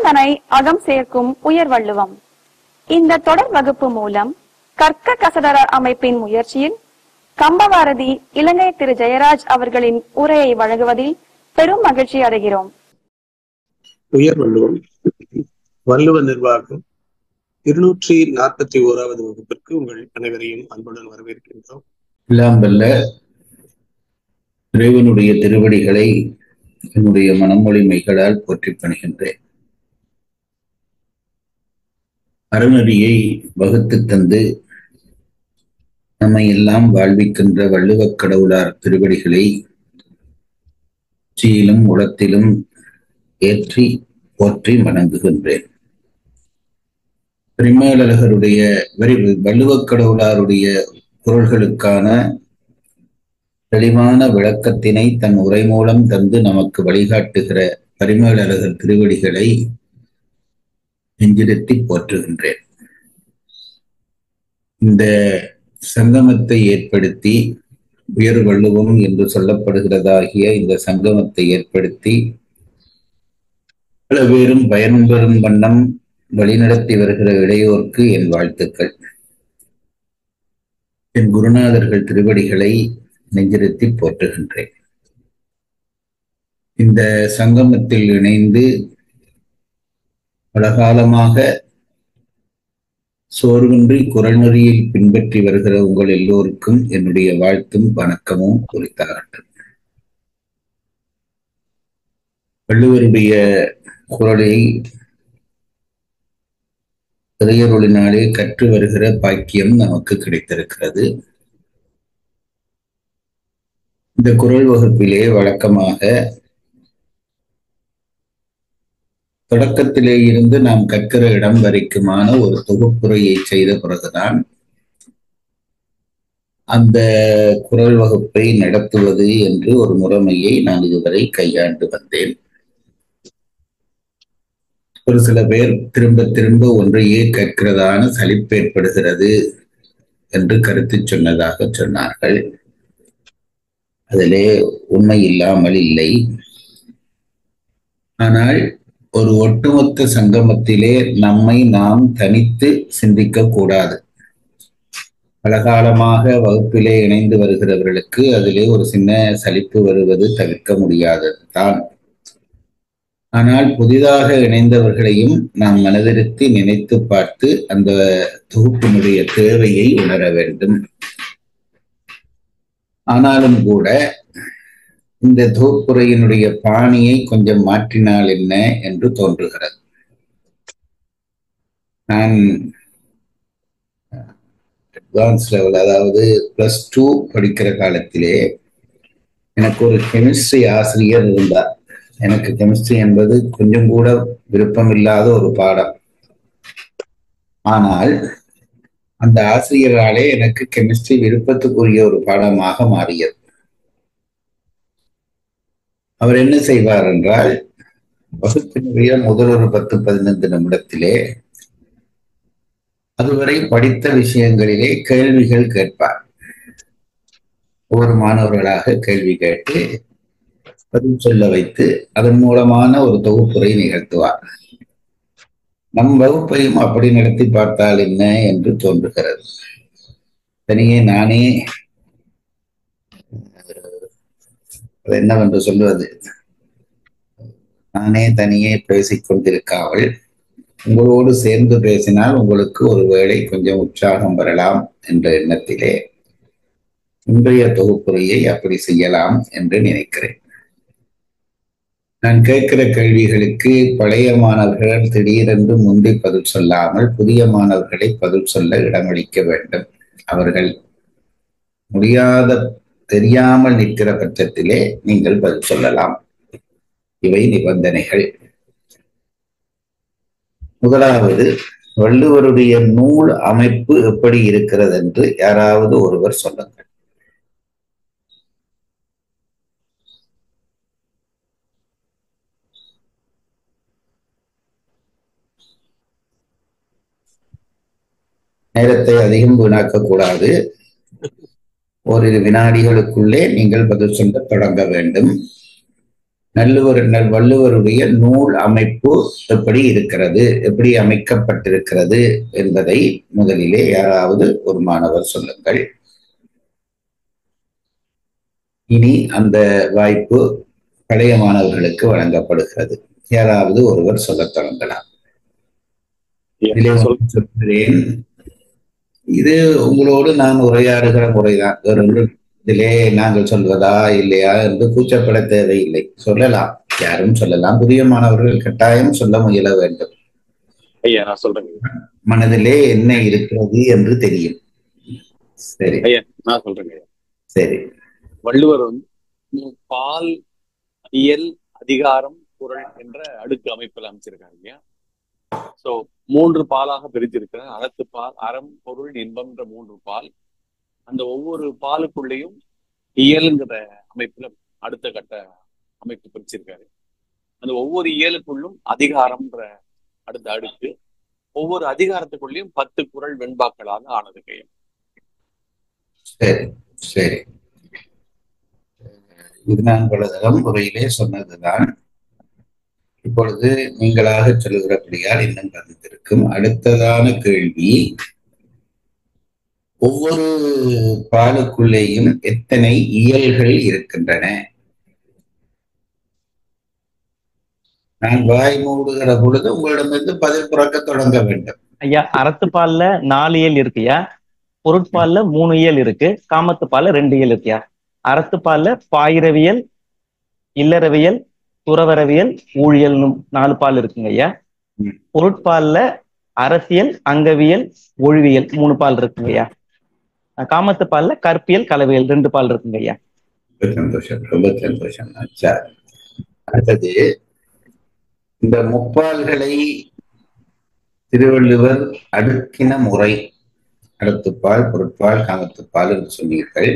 தனை அகம் சேர்க்கும் உயர் வள்ளுவம். இந்த தொடர் வகுப்பு மூலம் கற்க கசடர அமைப்பின் முயற்சியில் கம்பவாரதி இலங்கை திரு ஜெயராஜ் அவர்களின் உரையை வழங்குவதில் பெரும் மகிழ்ச்சி அடைகிறோம். உயர் வள்ளுவம் வள்ளுவ நிர்வாகம் 241வது வகுப்பிற்கு உங்கள் அனைவரையும் அன்புடன் வரவேற்கின்றோம். எல்லாம் வல்ல இறைவனுடைய திருவடிகளை என்னுடைய மனமொழிமைகளால் போற்றி பணிகின்றேன். அறநெறியை வகுத்து தந்து நம்மை எல்லாம் வாழ்விக்கின்ற வள்ளுவக் கடவுளார் திருவடிகளை உச்சியிலும் உளத்திலும் ஏற்றி போற்றி வணங்குகின்றேன். பரிமேலழகருடைய வள்ளுவக் கடவுளாருடைய குறள்களுக்கான தெளிவான விளக்கத்தினை தன் உரை மூலம் தந்து நமக்கு வழிகாட்டுகிற பரிமேலழகர் திருவடிகளை நெஞ்சிருத்தி போற்றுகின்றேன். இந்த சங்கமத்தை ஏற்படுத்தி உயர் வள்ளுவம் என்று சொல்லப்படுகிறதாகிய இந்த சங்கமத்தை ஏற்படுத்தி பல பேரும் பயன்பெறும் வண்ணம் வழிநடத்தி வருகிற இளையோர்க்கு என் வாழ்த்துக்கள். என் குருநாதர்கள் திருவடிகளை நெஞ்சிருத்தி போற்றுகின்றேன். இந்த சங்கமத்தில் இணைந்து பலகாலமாக சோர்வின்றி குறள் நெறியில் பின்பற்றி வருகிற உங்கள் எல்லோருக்கும் என்னுடைய வாழ்த்தும் வணக்கமும் குறித்தாகட்டும். வள்ளுவருடைய குறளை இறையருளினாலே கற்று வருகிற பாக்கியம் நமக்கு கிடைத்திருக்கிறது. இந்த குறள் வகுப்பிலே வழக்கமாக தொடக்கத்திலே இருந்து நாம் கற்கிற இடம் வரைக்குமான ஒரு தொகுப்புரையை செய்த பிறகுதான் அந்த குறள் வகுப்பை நடத்துவது என்று ஒரு முறைமையை நான் இதுவரை கையாண்டு வந்தேன். ஒரு சில பேர் திரும்ப திரும்ப ஒன்றையே கற்கிறதான சலிப்பு ஏற்படுகிறது என்று கருத்து சொன்னதாக சொன்னார்கள். அதிலே உண்மை இல்லாமல் இல்லை. ஆனால் ஒரு ஒட்டுமொத்த சங்கமத்திலே நம்மை நாம் தனித்து சிந்திக்க கூடாது. பலகாலமாக வகுப்பிலே இணைந்து வருகிறவர்களுக்கு அதிலே ஒரு சின்ன சலிப்பு வருவது தவிர்க்க முடியாதது தான். ஆனால் புதிதாக இணைந்தவர்களையும் நாம் மனதிருத்தி நினைத்து பார்த்து அந்த தொகுப்பினுடைய தேவையை உணர வேண்டும். ஆனாலும் கூட இந்த தொகுப்புரையினுடைய பாணியை கொஞ்சம் மாற்றினால் என்ன என்று தோன்றுகிறது. நான் அட்வான்ஸ் லெவல், அதாவது +2 படிக்கிற காலத்திலே எனக்கு ஒரு கெமிஸ்ட்ரி ஆசிரியர் இருந்தார். எனக்கு கெமிஸ்ட்ரி என்பது கொஞ்சம் கூட விருப்பமில்லாத ஒரு பாடம். ஆனால் அந்த ஆசிரியராலே எனக்கு கெமிஸ்ட்ரி விருப்பத்துக்குரிய ஒரு பாடமாக மாறியது. அவர் என்ன செய்வார் என்றால், வகுப்பினுடைய முதல் ஒரு 10-15 நிமிடத்திலே அதுவரை படித்த விஷயங்களிலே கேள்விகள் கேட்பார். ஒவ்வொரு மாணவர்களாக கேள்வி கேட்டு பதில் சொல்ல வைத்து அதன் மூலமான ஒரு தொகுப்புரை நிகழ்த்துவார். நம் வகுப்பையும் அப்படி நடத்தி பார்த்தால் என்ன என்று தோன்றுகிறது. தனியே நானே என்னவென்று சொல்வது, நானே தனியே பேசிக் கொண்டிருக்காமல் உங்களோடு சேர்ந்து பேசினால் உங்களுக்கு ஒருவேளை கொஞ்சம் உற்சாகம் வரலாம் என்ற எண்ணத்திலே இன்றைய தொகுப்புரையை அப்படி செய்யலாம் என்று நினைக்கிறேன். நான் கேட்கிற கேள்விகளுக்கு பழைய மாணவர்கள் திடீரென்று முந்தி பதில் சொல்லாமல் புதிய மாணவர்களை பதில் சொல்ல இடமளிக்க வேண்டும். அவர்கள் தெரியாமல் நிற்கிற பட்சத்திலே நீங்கள் பதில் சொல்லலாம். இவை நிபந்தனைகள். முதலாவது, வள்ளுவருடைய நூல் அமைப்பு எப்படி இருக்கிறது என்று யாராவது ஒருவர் சொல்லுங்கள். நேரத்தை அதிகம் வீணாக்க கூடாது. ஓரிரு வினாடிகளுக்குள்ளே நீங்கள் பதில் சொல்ல தொடங்க வேண்டும். வள்ளுவருடைய நூல் அமைப்பு எப்படி இருக்கிறது, எப்படி அமைக்கப்பட்டிருக்கிறது என்பதை முதலிலே யாராவது ஒரு மாணவர் சொல்லுங்கள். இனி அந்த வாய்ப்பு பழைய மாணவர்களுக்கு வழங்கப்படுகிறது. யாராவது ஒருவர் சொல்லத் தொடங்கலாம். சொல்கிறேன், இது உங்களோடு நான் உரையாடுகிற முறைதான். இதிலே நாங்கள் சொல்வதா இல்லையா என்று கூச்சப்பட தேவையில்லை. சொல்லலாம், யாரும் சொல்லலாம். புதிய மாணவர்கள் கட்டாயம் சொல்ல முயல வேண்டும். ஐயா நான் சொல்றேன். மனதிலே என்ன இருக்கிறது என்று தெரியும். சரி ஐயா நான் சொல்றேங்க. சரி, வள்ளுவர் பால், இயல், அதிகாரம், குறள் என்ற அடுக்கு அமைப்பில் அமைச்சிருக்காங்க இல்லையா. சோ 3 பாலாக பிரித்திருக்கிறார். அறத்துப்பால், அறம், பொருள், இன்பம் என்ற 3 பால். அந்த ஒவ்வொரு பாலுக்குள்ளேயும் இயலுங்கிற அமைப்புல அடுத்த கட்ட அமைப்பு பிரிச்சிருக்காரு. அந்த ஒவ்வொரு இயலுக்குள்ளும் அதிகாரம்ன்ற அடுத்த அடுக்கு, ஒவ்வொரு அதிகாரத்துக்குள்ளேயும் 10 குறள் வெண்பாக்களாக ஆனது கையம். சரி சரி, இது நான் பலதரம் முறையிலே சொன்னதுதான். இப்பொழுது நீங்களாக சொல்லுகிறபடியால் இன்னும் பதிந்திருக்கும். அடுத்ததான கேள்வி, ஒவ்வொரு பாலுக்குள்ளேயும் எத்தனை இயல்கள் இருக்கின்றன? நான் வாய் மூடுகிற பொழுது உங்களிடமிருந்து பதில் புறக்க தொடங்க வேண்டும். ஐயா, அறத்துப்பால்ல 4 இயல் இருக்குயா, பொருட்பால்ல 3 இயல் இருக்கு, காமத்துப்பால்ல 2 இயல் இருக்குயா. அறத்துப்பால்ல பாயிரவியல், இல்லறவியல், துறவரவியல், ஊழியல் 4 பால் இருக்குங்க ஐயா. பொருட்பால்ல அரசியல், அங்கவியல், ஒழிவியல் 3 பால் இருக்குங்க ஐயா. காமத்துப்பால்ல கற்பியல், கலவியல் 2 பால் இருக்குங்க ஐயா. ரொம்ப சந்தோஷம், ரொம்ப சந்தோஷம். அடுத்தது, இந்த முப்பால்களை திருவள்ளுவர் அடுக்கின முறை, அறத்துப்பால், பொருட்பால், காமத்துப்பால் என்று சொன்னீர்கள்.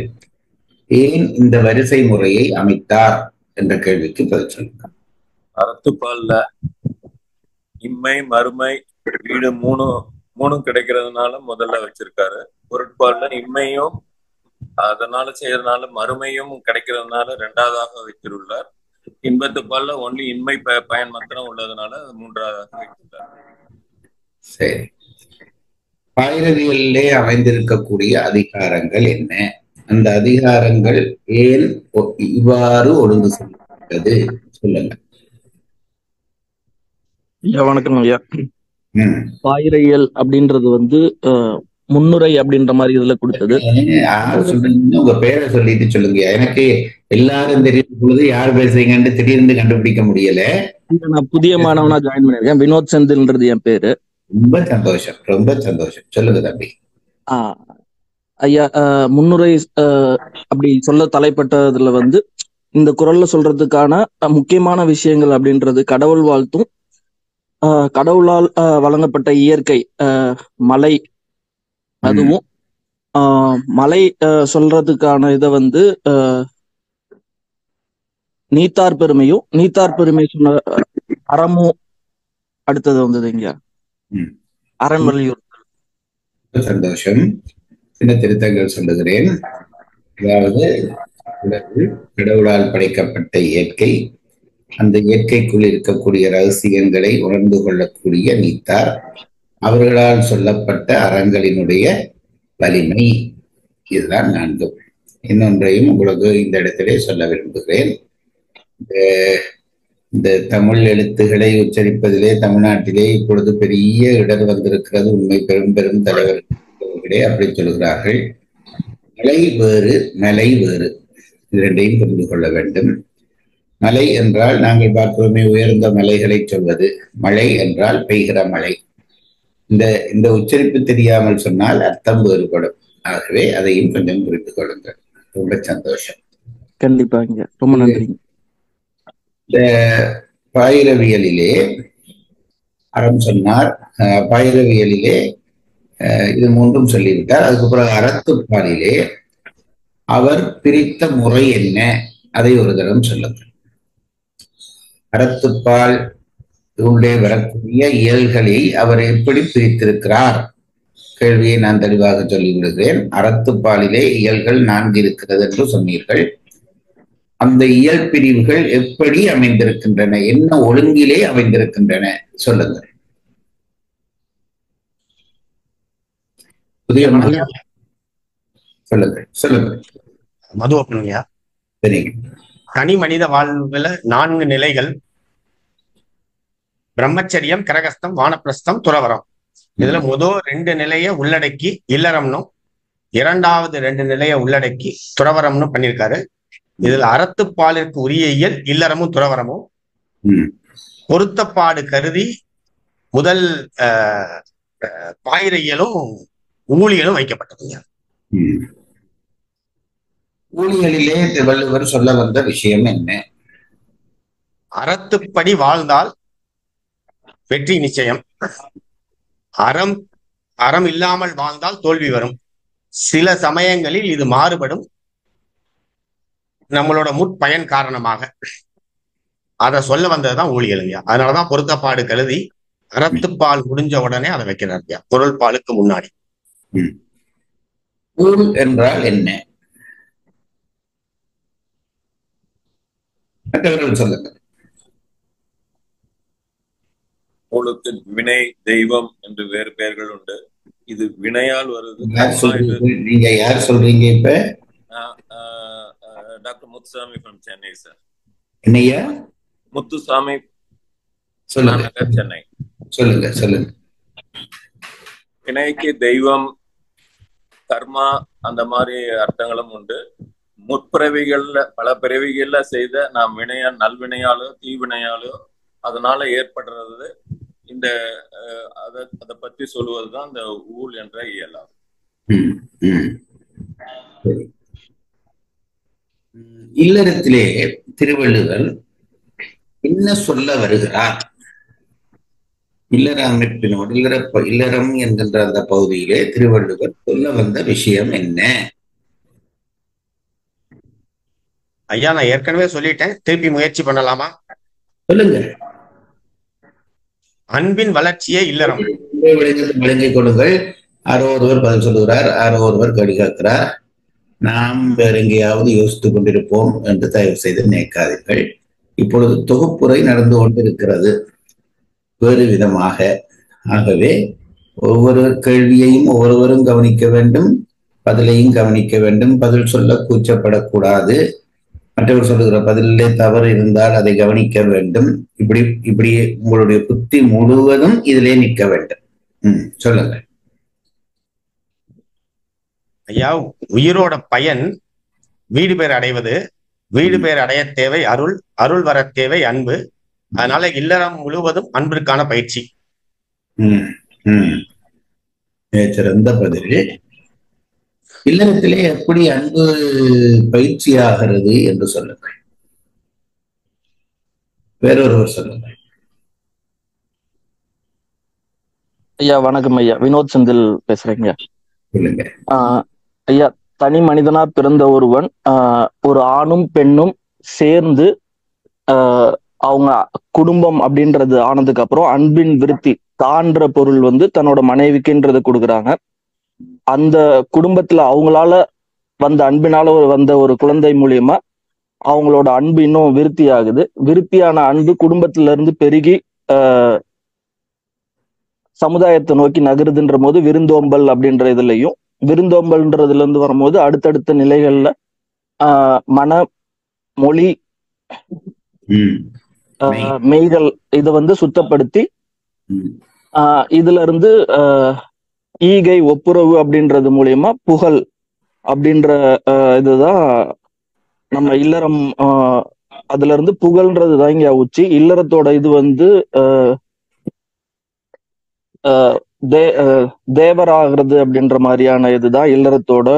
ஏன் இந்த வரிசை முறையை அமைத்தார் என்ற கேள்விக்கு பதில் சொல்லுங்க. அறத்துப்பால்ல இம்மை, மறுமை, வீடு மூணும் கிடைக்கிறதுனால முதல்ல வச்சிருக்காரு. பொருட்பால்ல இம்மையும் அதனால செய்யறதுனால மறுமையும் கிடைக்கிறதுனால 2வதாக வைத்திருள்ளார். இன்பத்துப்பால்ல ஒன்லி இன்மை பயன் மாத்திரம் உள்ளதுனால 3வதாக வைத்துள்ளார். சரி, பாயிரவியலிலே அமைந்திருக்கக்கூடிய அதிகாரங்கள் என்ன? அந்த அதிகாரங்கள் ஏன் இவ்வாறு ஒழுங்கு செய்யப்பட்டது சொல்லுங்க. ஐயா வணக்கம் ஐயா. பாயிரையல் அப்படின்றது முன்னுரை அப்படின்ற மாதிரி இதுல கொடுத்தது. உங்க பேரை சொல்லிட்டு சொல்லுங்க. எனக்கு எல்லாரும் தெரியும் பொழுது யார் பேசுறீங்கன்னு திடீர்னு கண்டுபிடிக்க முடியல. நான் புதிய மாணவனா ஜாயின் பண்ணிருக்கேன். வினோத் செந்தில்ன்றது என் பேரு. ரொம்ப சந்தோஷம், ரொம்ப சந்தோஷம். சொல்லுங்க தம்பி. ஐயா, முன்னுரை அப்படி சொல்ல தலைப்பட்டதுல இந்த குறள்ல சொல்றதுக்கான முக்கியமான விஷயங்கள் அப்படின்றது கடவுள் வாழ்த்தும், கடவுளால் வழங்கப்பட்ட இயற்கை, மலை, அதுவும் மலை சொல்றதுக்கான இதை நீத்தார் பெருமையும், நீத்தார் பெருமை சொன்ன அறமும் அடுத்தது இங்க அரண் வலியுறுத்தல். சந்தோஷம். சின்ன திருத்தங்கள் சொல்லுகிறேன். அதாவது கடவுளால் படைக்கப்பட்ட இயற்கை, அந்த இயற்கைக்குள் இருக்கக்கூடிய ரகசியங்களை உணர்ந்து கொள்ளக்கூடிய நீத்தார், அவர்களால் சொல்லப்பட்ட அறங்களினுடைய வலிமை, இதுதான் 4. இன்னொன்றையும் உங்களுக்கு இந்த இடத்திலே சொல்ல விரும்புகிறேன். இந்த தமிழ் எழுத்துக்களை உச்சரிப்பதிலே தமிழ்நாட்டிலே இப்பொழுது பெரிய இடர் வந்திருக்கிறது. உண்மை பெரும் பெரும் தலைவர்களே அப்படி சொல்கிறார்கள். மலை வேறு, மலை வேறு, இது 2ஐயும் புரிந்து கொள்ள வேண்டும். மலை என்றால் நாங்கள் பார்க்கிறோமே உயர்ந்த மலைகளை சொல்வது, மழை என்றால் பெய்கிற மழை. இந்த உச்சரிப்பு தெரியாமல் சொன்னால் அர்த்தம் வேறுபடும். ஆகவே அதையும் கொஞ்சம் புரிந்து கொள்ளுங்கள். ரொம்ப சந்தோஷம். கண்டிப்பாங்க, ரொம்ப நன்றி. இந்த பாயிரவியலிலே அறம் சொன்னார், பாயிரவியலிலே இது 3ம் சொல்லிவிட்டார். அதுக்கப்புறம் அறத்துப்பாலிலே அவர் பிரித்த முறை என்ன, அதை ஒரு தரம் சொல்லுங்கள். அறத்துப்பால் உள்ளே வரக்கூடிய இயல்களை அவர் எப்படி பிரித்திருக்கிறார்? கேள்வியை நான் தெளிவாக சொல்லிவிடுகிறேன். அறத்துப்பாலிலே இயல்கள் 4 இருக்கிறது என்று சொன்னீர்கள். அந்த இயல் பிரிவுகள் எப்படி அமைந்திருக்கின்றன, என்ன ஒழுங்கிலே அமைந்திருக்கின்றன சொல்லுங்க. புதிய சொல்லுங்க சொல்லுங்க. மது அப்பனுங்கய்யா. சரிங்க. தனி மனித வாழ்வுல 4 நிலைகள்: பிரம்மச்சரியம், கிரகஸ்தம், வானப்பிரஸ்தம், துறவரம். இதுல முதல் 2 நிலைய உள்ளடக்கி இல்லறம்னும், 2வது 2 நிலைய உள்ளடக்கி துறவரம்னு பண்ணியிருக்காரு. இதுல அறத்துப்பாலிற்கு உரிய இயல் இல்லறமும் துறவரமும், பொருத்தப்பாடு கருதி முதல் பாயிர இயலும் ஊழியலும் வைக்கப்பட்டதுங்க. ஊழியலிலே வள்ளுவர் சொல்ல வந்த விஷயம் என்ன? அறத்துப்படி வாழ்ந்தால் வெற்றி நிச்சயம், அறம் இல்லாமல் வாழ்ந்தால் தோல்வி வரும். சில சமயங்களில் இது மாறுபடும், நம்மளோட முற்பயன் காரணமாக. அதை சொல்ல வந்ததுதான் ஊழியலுங்க. அதனாலதான் பொருத்தப்பாடு கருதி அறத்துப்பால் முடிஞ்ச உடனே அதை வைக்கிறார் பொருள் பாலுக்கு முன்னாடி. ஊழ் என்றால் என்ன? மற்றவர்கள் சொல்லுங்க. ஊழுக்கு வினை, தெய்வம் என்று வேறு பெயர்கள் உண்டு. இது வினையால் வருது. நீங்க யார் சொல்றீங்க இப்ப? Doctor Muthusamy from Chennai sir. என்னையா? முத்துசாமி, சொல்லுங்க. சென்னை. சொல்லுங்க சொல்லுங்க. வினைக்கு தெய்வம், கர்மா அந்த மாதிரி அர்த்தங்களும் உண்டு. முற்பிறவிகள்ல பல பிறவிகள்ல செய்த நாம் நல்வினையாலோ தீவினையாலோ அதனால ஏற்படுறது இந்த அதை பற்றி சொல்லுவதுதான் இந்த ஊழ் என்ற இயலாகும். இல்லறத்திலே திருவள்ளுவர் என்ன சொல்ல வருகிறார்? இல்லற அமைப்பினோடு இல்லறம் என்கின்ற அந்த பகுதியிலே திருவள்ளுவர் சொல்ல வந்த விஷயம் என்ன? ஐயா, நான் ஏற்கனவே சொல்லிட்டேன், திருப்பி முயற்சி பண்ணலாமா? சொல்லுங்க. அன்பின் வளர்ச்சியே இல்லறம். விளங்கிக் கொள்ளுங்கள். யாரோ ஒருவர் பதில் சொல்லுகிறார், யாரோ ஒருவர் கடி காக்கிறார். நாம் வேற எங்கேயாவது யோசித்துக் கொண்டிருப்போம் என்று தயவு செய்து நினைக்காதீர்கள். இப்பொழுது தொகுப்புரை நடந்து கொண்டிருக்கிறது வேறு விதமாக. ஆகவே ஒவ்வொரு கேள்வியையும் ஒவ்வொருவரும் கவனிக்க வேண்டும், பதிலையும் கவனிக்க வேண்டும். பதில் சொல்ல கூச்சப்படக்கூடாது. மற்றவர் சொல்லுகிற பதிலே தவறு இருந்தால் அதை கவனிக்க வேண்டும். இப்படி உங்களுடைய புத்தி முழுவதும் இதிலே நிற்க வேண்டும். சொல்லுங்க ஐயா. உயிரோட பயன் வீடு பேர் அடைவது, வீடு பேர் அடைய தேவை அருள், அருள் வர தேவை அன்பு. அதனால இல்லறம் முழுவதும் அன்பிற்கான பயிற்சி. சிறந்த பதில். இல்லறத்திலே எப்படி அன்பு பயிற்சி ஆகிறது என்று சொல்லுங்கள். வேறொருவர் சொல்லுங்கள். ஐயா வணக்கம் ஐயா, வினோத் செந்தில் பேசுறேங்க. சொல்லுங்க. ஐயா, தனி மனிதனா பிறந்த ஒருவன் ஒரு ஆணும் பெண்ணும் சேர்ந்து அவங்க குடும்பம் அப்படின்றது ஆனதுக்கு அப்புறம் அன்பின் விருத்தி தான்ற பொருள் தன்னோட மனைவிக்குன்றது கொடுக்குறாங்க. அந்த குடும்பத்துல அவங்களால வந்த அன்பினால வந்த ஒரு குழந்தை மூலியமா அவங்களோட அன்பு இன்னும் விருத்தி ஆகுது. விருத்தியான அன்பு குடும்பத்துல இருந்து பெருகி சமுதாயத்தை நோக்கி நகருதுன்ற போது விருந்தோம்பல் அப்படின்ற இதுலயும், விருந்தோம்பல்ன்றதுல இருந்து வரும்போது அடுத்தடுத்த நிலைகள்ல மன, மொழி, மெய்கள் இதை சுத்தப்படுத்தி இதுல இருந்து ஈகை ஒப்புரவு அப்படின்றது மூலியமா புகழ் அப்படின்ற இதுதான் நம்ம இல்லறம். அதுல இருந்து புகழ்ன்றது இங்க உச்சி. இல்லறத்தோட இது தேவராகிறது அப்படின்ற மாதிரியான இதுதான் இல்லறத்தோட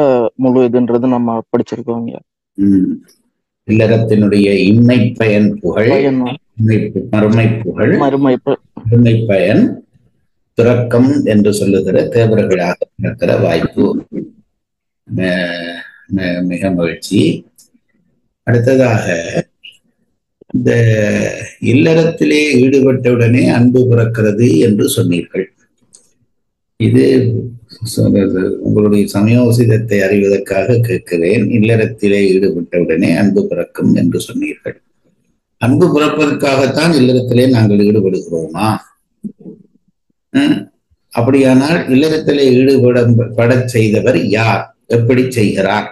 முழு இதுன்றது நம்ம படிச்சிருக்கோம். இல்லறத்தினுடைய இன்மை பயன் புகழ், மறுமை புகழ், மறுமை பயன் துறக்கம் என்று சொல்லுகிற தேவர்களாக இருக்கிற வாய்ப்பு. மிக மகிழ்ச்சி. அடுத்ததாக, இந்த இல்லறத்திலே ஈடுபட்டவுடனே அன்பு பிறக்கிறது என்று சொன்னீர்கள். இது உங்களுடைய சமயோசிதத்தை அறிவதற்காக கேட்கிறேன். இல்லறத்திலே ஈடுபட்டவுடனே அன்பு பிறக்கும் என்று சொன்னீர்கள். அன்பு பிறப்பதற்காகத்தான் இல்லறத்திலே நாங்கள் ஈடுபடுகிறோமா? அப்படியானால் இல்லறத்திலே ஈடுபட செய்தவர் யார்? எப்படி செய்கிறார்?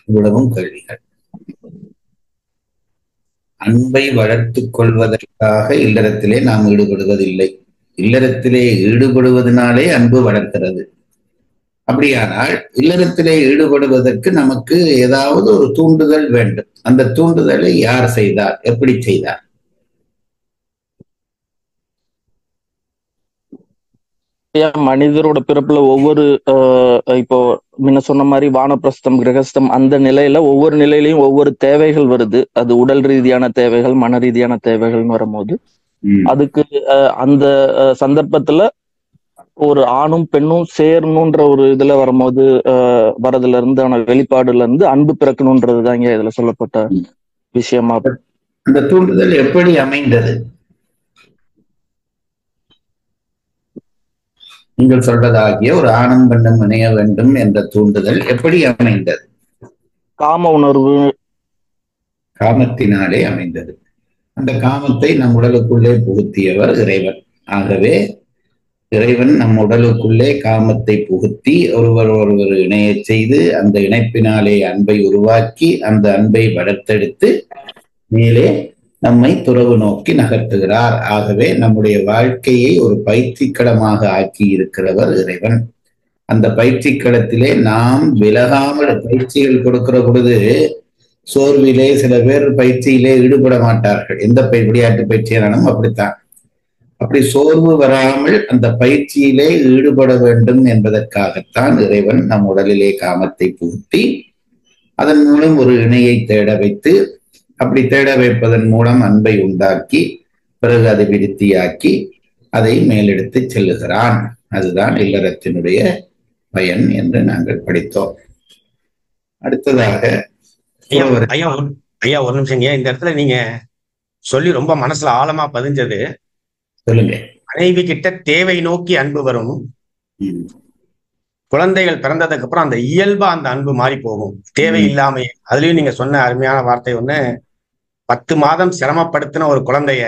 இவ்வளவும் கேள்விகள். அன்பை வளர்த்துக் கொள்வதற்காக இல்லறத்திலே நாம் ஈடுபடுவதில்லை. இல்லறத்திலே ஈடுபடுவதனாலே அன்பு வளர்க்கிறது. அப்படியானால் இல்லறத்திலே ஈடுபடுவதற்கு நமக்கு ஏதாவது ஒரு தூண்டுதல் வேண்டும். அந்த தூண்டுதலை யார் செய்தார்? எப்படி செய்தார்? மனிதரோட பிறப்புல ஒவ்வொரு இப்போ முன்ன சொன்ன மாதிரி வானப்பிரஸ்தம், கிரகஸ்தம், அந்த நிலையில ஒவ்வொரு நிலையிலையும் ஒவ்வொரு தேவைகள் வருது. அது உடல் ரீதியான தேவைகள், மன ரீதியான தேவைகள்னு வரும்போது அதுக்கு அந்த சந்தர்ப்பத்துல ஒரு ஆணும் பெண்ணும் சேரணுன்ற ஒரு இதுல வரும்போது வரதுல இருந்து வெளிப்பாடுல இருந்து அன்பு பிறக்கணும்ன்றதுதான் இங்க இதுல சொல்லப்பட்ட விஷயமா. அந்த தூண்டுதல் எப்படி அமைந்தது? நீங்கள் சொல்றதாகிய ஒரு ஆணும் பெண்ணும் இணைய வேண்டும் என்ற தூண்டுதல் எப்படி அமைந்தது? காம உணர்வு, காமத்தினாலே அமைந்தது. அந்த காமத்தை நம் உடலுக்குள்ளே புகுத்தியவர் இறைவன். ஆகவே இறைவன் நம் உடலுக்குள்ளே காமத்தை புகுத்தி ஒருவர் இணைய செய்து அந்த இணைப்பினாலே அன்பை உருவாக்கி அந்த அன்பை வளர்த்தெடுத்து மேலே நம்மை துறவு நோக்கி நகர்த்துகிறார். ஆகவே நம்முடைய வாழ்க்கையை ஒரு பயிற்சிக்களமாக ஆக்கி இருக்கிறவர் இறைவன். அந்த பயிற்சிக்களத்திலே நாம் விலகாமல் பயிற்சிகள் கொடுக்கிற பொழுது சோர்விலே சில பேர் பயிற்சியிலே ஈடுபட மாட்டார்கள். எந்த விளையாட்டு பயிற்சியானாலும் அப்படித்தான். அப்படி சோர்வு வராமல் அந்த பயிற்சியிலே ஈடுபட வேண்டும் என்பதற்காகத்தான் இறைவன் நம் உடலிலே காமத்தை புகுத்தி அதன் மூலம் ஒரு இணையை தேட வைத்து, அப்படி தேட வைப்பதன் மூலம் அன்பை உண்டாக்கி பிறகு அதை விருத்தியாக்கி அதை மேலெடுத்து செல்லுகிறான். அதுதான் இல்லறத்தினுடைய பயன் என்று நாங்கள் படித்தோம். அடுத்ததாக ஐயா ஒரு நிமிஷம். இந்த இடத்துல நீங்க சொல்லி ரொம்ப மனசுல ஆழமா பதிஞ்சது. சொல்லுங்க. மனைவி கிட்ட தேவை நோக்கி அன்பு வரும். குழந்தைகள் பிறந்ததுக்கு அப்புறம் அந்த இயல்பா அந்த அன்பு மாறி போகும், தேவை இல்லாம. அதுலயும் நீங்க சொன்ன அருமையான வார்த்தை ஒண்ணு, 10 மாதம் சிரமப்படுத்தின ஒரு குழந்தைய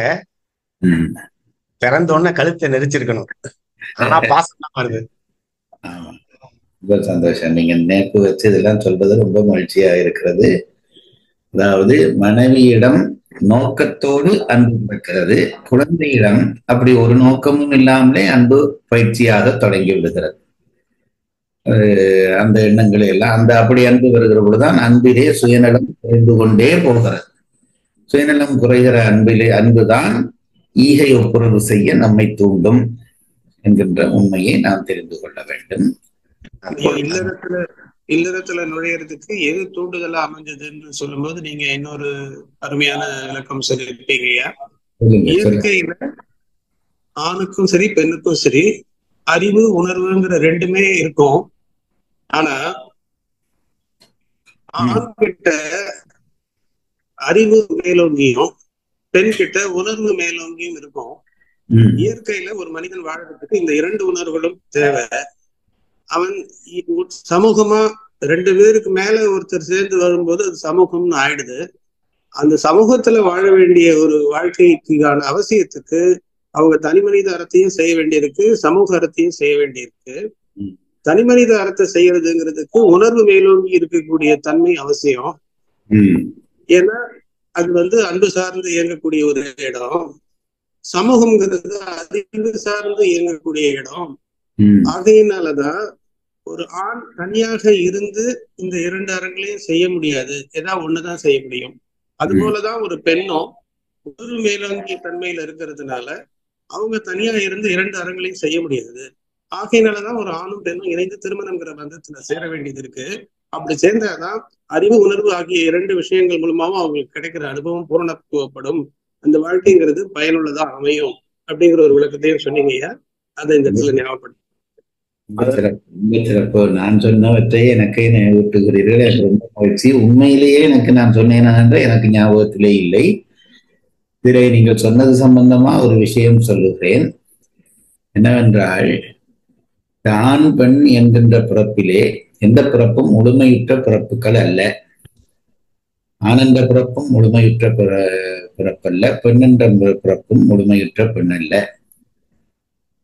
பிறந்தோடனே கழுத்தை நெரிச்சிருக்கணும். ஆனா பாசம் தான் வருது. ஆமா, ரொம்ப சந்தோஷம். நீங்க நேர்ப்பு வச்சு இதெல்லாம் சொல்றது ரொம்ப மகிழ்ச்சியா இருக்கிறது. அதாவது மனைவியிடம் நோக்கத்தோடு அன்பு பிறக்கிறது, குழந்தையிடம் அப்படி ஒரு நோக்கமும் இல்லாமலே அன்பு பயிற்சியாக தொடங்கி விடுகிறது. அந்த எண்ணங்களை எல்லாம் அப்படி அன்பு வருகிற பொழுதுதான் அன்பிலே சுயநலம் குறைந்து கொண்டே போகிறது. சுயநலம் குறைகிற அன்புதான் ஈகை ஒப்புரவு செய்ய நம்மை தூண்டும் என்கின்ற உண்மையை நாம் தெரிந்து கொள்ள வேண்டும். இல்லறத்துல நுழையறதுக்கு எது தூண்டுதலா அமைஞ்சதுன்னு சொல்லும்போது நீங்க இன்னொரு அருமையான விளக்கம் சொல்லிருப்பீங்கய்யா. இயற்கையில ஆணுக்கும் சரி பெண்ணுக்கும் சரி அறிவு உணர்வுங்கிற ரெண்டுமே இருக்கும். ஆனா ஆண் கிட்ட அறிவு மேலோங்கியும் பெண் கிட்ட உணர்வு மேலோங்கியும் இருக்கும். இயற்கையில ஒரு மனிதன் வாழறதுக்கு இந்த 2 உணர்வுகளும் தேவை. அவன் சமூகமா 2 பேருக்கு மேல ஒருத்தர் சேர்ந்து வரும்போது அது சமூகம்னு ஆயிடுது. அந்த சமூகத்துல வாழ வேண்டிய ஒரு வாழ்க்கைக்கான அவசியத்துக்கு அவங்க தனிமனித அறத்தையும் செய்ய வேண்டியிருக்கு, சமூக அறத்தையும் செய்ய வேண்டியிருக்கு. தனிமனித அறத்தை செய்யறதுங்கிறதுக்கு உணர்வு மேலோங்கி இருக்கக்கூடிய தன்மை அவசியம். ஏன்னா அது அன்பு சார்ந்து இயங்கக்கூடிய ஒரு இடம். சமூகம்ங்கிறது அறிவு சார்ந்து இயங்கக்கூடிய இடம். ஆகையினாலதான் ஒரு ஆண் தனியாக இருந்து இந்த 2 அறங்களையும் செய்ய முடியாது, ஏதாவது ஒண்ணுதான் செய்ய முடியும். அது போலதான் ஒரு பெண்ணும் உணர்வு மேலோங்கிய தன்மையில இருக்கிறதுனால அவங்க தனியா இருந்து 2 அறங்களையும் செய்ய முடியாது. ஆகையினாலதான் ஒரு ஆணும் பெண்ணும் இணைந்து திருமணம்ங்கிற பந்தத்துல சேர வேண்டியது இருக்கு. அப்படி சேர்ந்தாதான் அறிவு உணர்வு ஆகிய 2 விஷயங்கள் மூலமாவும் அவங்களுக்கு கிடைக்கிற அனுபவம் பூரணத்துவப்படும். அந்த வாழ்க்கைங்கிறது பயனுள்ளதா அமையும் அப்படிங்கிற ஒரு விளக்கத்தையும் சொன்னீங்கய்யா. அதை இந்த இடத்துல ஞாபகப்படுத்த சிறப்பு. நான் சொன்னவற்றை எனக்கு நினைவூட்டுகிறீர்கள். எனக்கு ரொம்ப மகிழ்ச்சி. உண்மையிலேயே நான் சொன்னேன் என்ற எனக்கு ஞாபகத்திலே இல்லை. இதிலே நீங்கள் சொன்னது சம்பந்தமா ஒரு விஷயம் சொல்லுகிறேன். என்னவென்றால் ஆண் பெண் என்கின்ற பிறப்பிலே எந்த பிறப்பும் முழுமையுற்ற பிறப்புகள் அல்ல. ஆண் என்ற பிறப்பும் முழுமையுற்ற பிறப்பல்ல, பெண் என்ற பிறப்பும் முழுமையுற்ற பெண் அல்ல.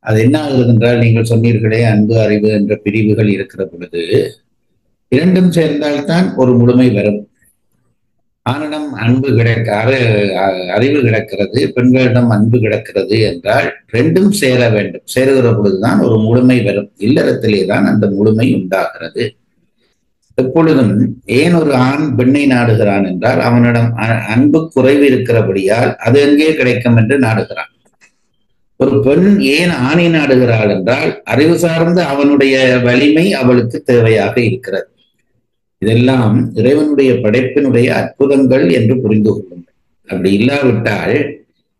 அது என்ன ஆகுது என்றால், நீங்கள் சொன்னீர்களே அன்பு அறிவு என்ற பிரிவுகள் இருக்கிற பொழுது இரண்டும் சேர்ந்தால்தான் ஒரு முழுமை வரும். ஆணிடம் அன்பு அறிவு கிடக்கிறது, பெண்களிடம் அன்பு கிடக்கிறது என்றால் ரெண்டும் சேர வேண்டும். சேருகிற பொழுதுதான் ஒரு முழுமை வரும். இல்லறத்திலே தான் அந்த முழுமை உண்டாகிறது. எப்பொழுதும் ஏன் ஒரு ஆண் பெண்ணை நாடுகிறான் என்றால், அவனிடம் அன்பு குறைவு இருக்கிறபடியால் அது எங்கே கிடைக்கும் என்று நாடுகிறான். ஒரு பெண் ஏன் ஆணை நாடுகிறாள் என்றால், அறிவு சார்ந்த அவனுடைய வலிமை அவளுக்கு தேவையாக இருக்கிறது. இதெல்லாம் இறைவனுடைய படைப்பினுடைய அற்புதங்கள் என்று புரிந்து கொள்ளுங்கள். அப்படி இல்லாவிட்டால்